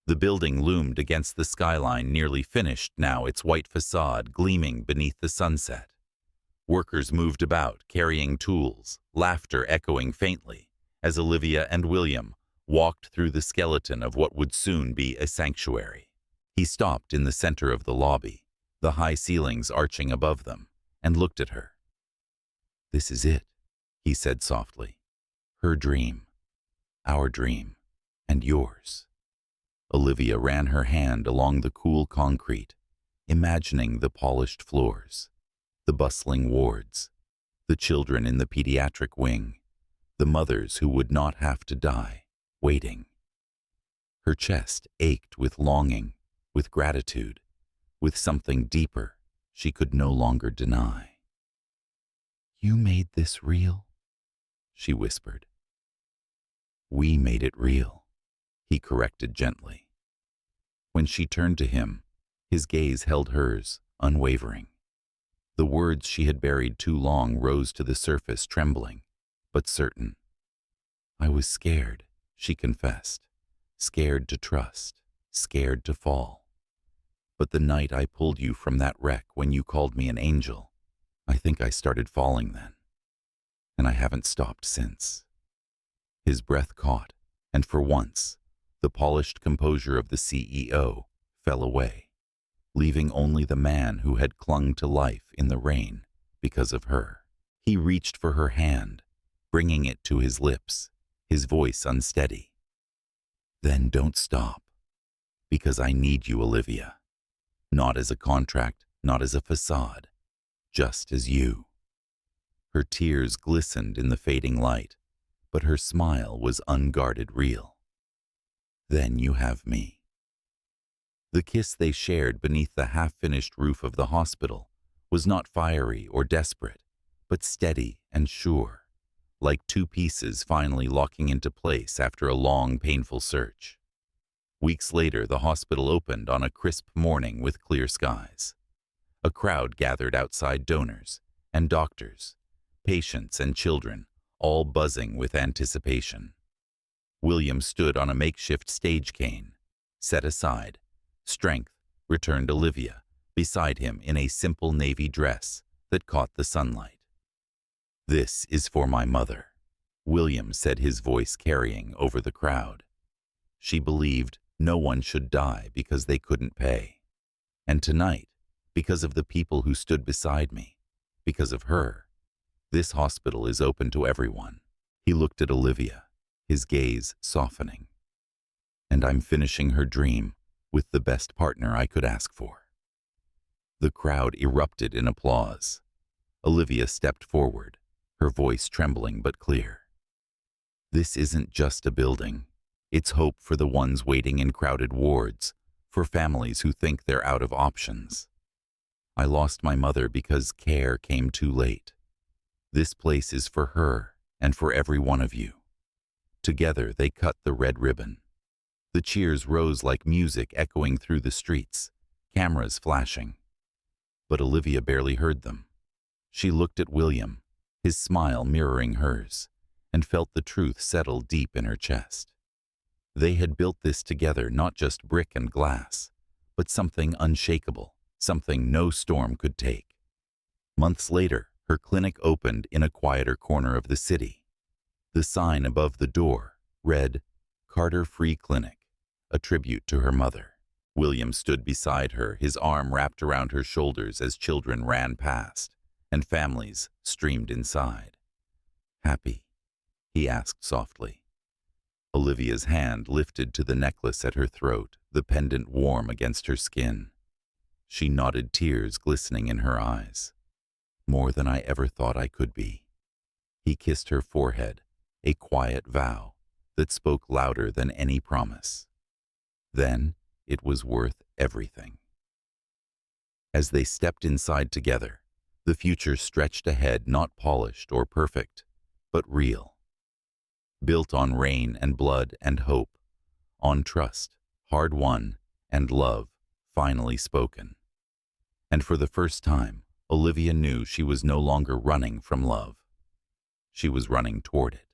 The building loomed against the skyline, nearly finished now, its white facade gleaming beneath the sunset. Workers moved about, carrying tools, laughter echoing faintly, as Olivia and William walked through the skeleton of what would soon be a sanctuary. He stopped in the center of the lobby, the high ceilings arching above them, and looked at her. "This is it," he said softly. "Her dream, our dream, and yours." Olivia ran her hand along the cool concrete, imagining the polished floors, the bustling wards, the children in the pediatric wing, the mothers who would not have to die, waiting. Her chest ached with longing, with gratitude, with something deeper she could no longer deny. "You made this real?" she whispered. "We made it real," he corrected gently. When she turned to him, his gaze held hers, unwavering. The words she had buried too long rose to the surface, trembling, but certain. "I was scared," she confessed, "scared to trust, scared to fall. But the night I pulled you from that wreck, when you called me an angel, I think I started falling then. And I haven't stopped since." His breath caught, and for once, the polished composure of the CEO fell away, leaving only the man who had clung to life in the rain because of her. He reached for her hand, bringing it to his lips, his voice unsteady. "Then don't stop, because I need you, Olivia. Not as a contract, not as a facade, just as you." Her tears glistened in the fading light, but her smile was unguarded real. "Then you have me." The kiss they shared beneath the half-finished roof of the hospital was not fiery or desperate, but steady and sure, like two pieces finally locking into place after a long, painful search. Weeks later, the hospital opened on a crisp morning with clear skies. A crowd gathered outside, donors and doctors, patients and children, all buzzing with anticipation. William stood on a makeshift stage cane, set aside. Strength returned Olivia, beside him in a simple navy dress that caught the sunlight. "This is for my mother," William said, his voice carrying over the crowd. She believed no one should die because they couldn't pay. And tonight, because of the people who stood beside me, because of her, This hospital is open to everyone. He looked at Olivia, his gaze softening. And I'm finishing her dream with the best partner I could ask for. The crowd erupted in applause. Olivia stepped forward, her voice trembling but clear. This isn't just a building. It's hope for the ones waiting in crowded wards, for families who think they're out of options. I lost my mother because care came too late. This place is for her and for every one of you. Together they cut the red ribbon. The cheers rose like music echoing through the streets, cameras flashing. But Olivia barely heard them. She looked at William, his smile mirroring hers, and felt the truth settle deep in her chest. They had built this together, not just brick and glass, but something unshakable, something no storm could take. Months later, her clinic opened in a quieter corner of the city. The sign above the door read, "Carter Free Clinic," a tribute to her mother. William stood beside her, his arm wrapped around her shoulders as children ran past, and families streamed inside. "Happy?" he asked softly. Olivia's hand lifted to the necklace at her throat, the pendant warm against her skin. She nodded, tears glistening in her eyes. "More than I ever thought I could be." He kissed her forehead, a quiet vow that spoke louder than any promise. Then it was worth everything. As they stepped inside together, the future stretched ahead, not polished or perfect, but real. Built on rain and blood and hope, on trust, hard won, and love, finally spoken. And for the first time, Olivia knew she was no longer running from love. She was running toward it.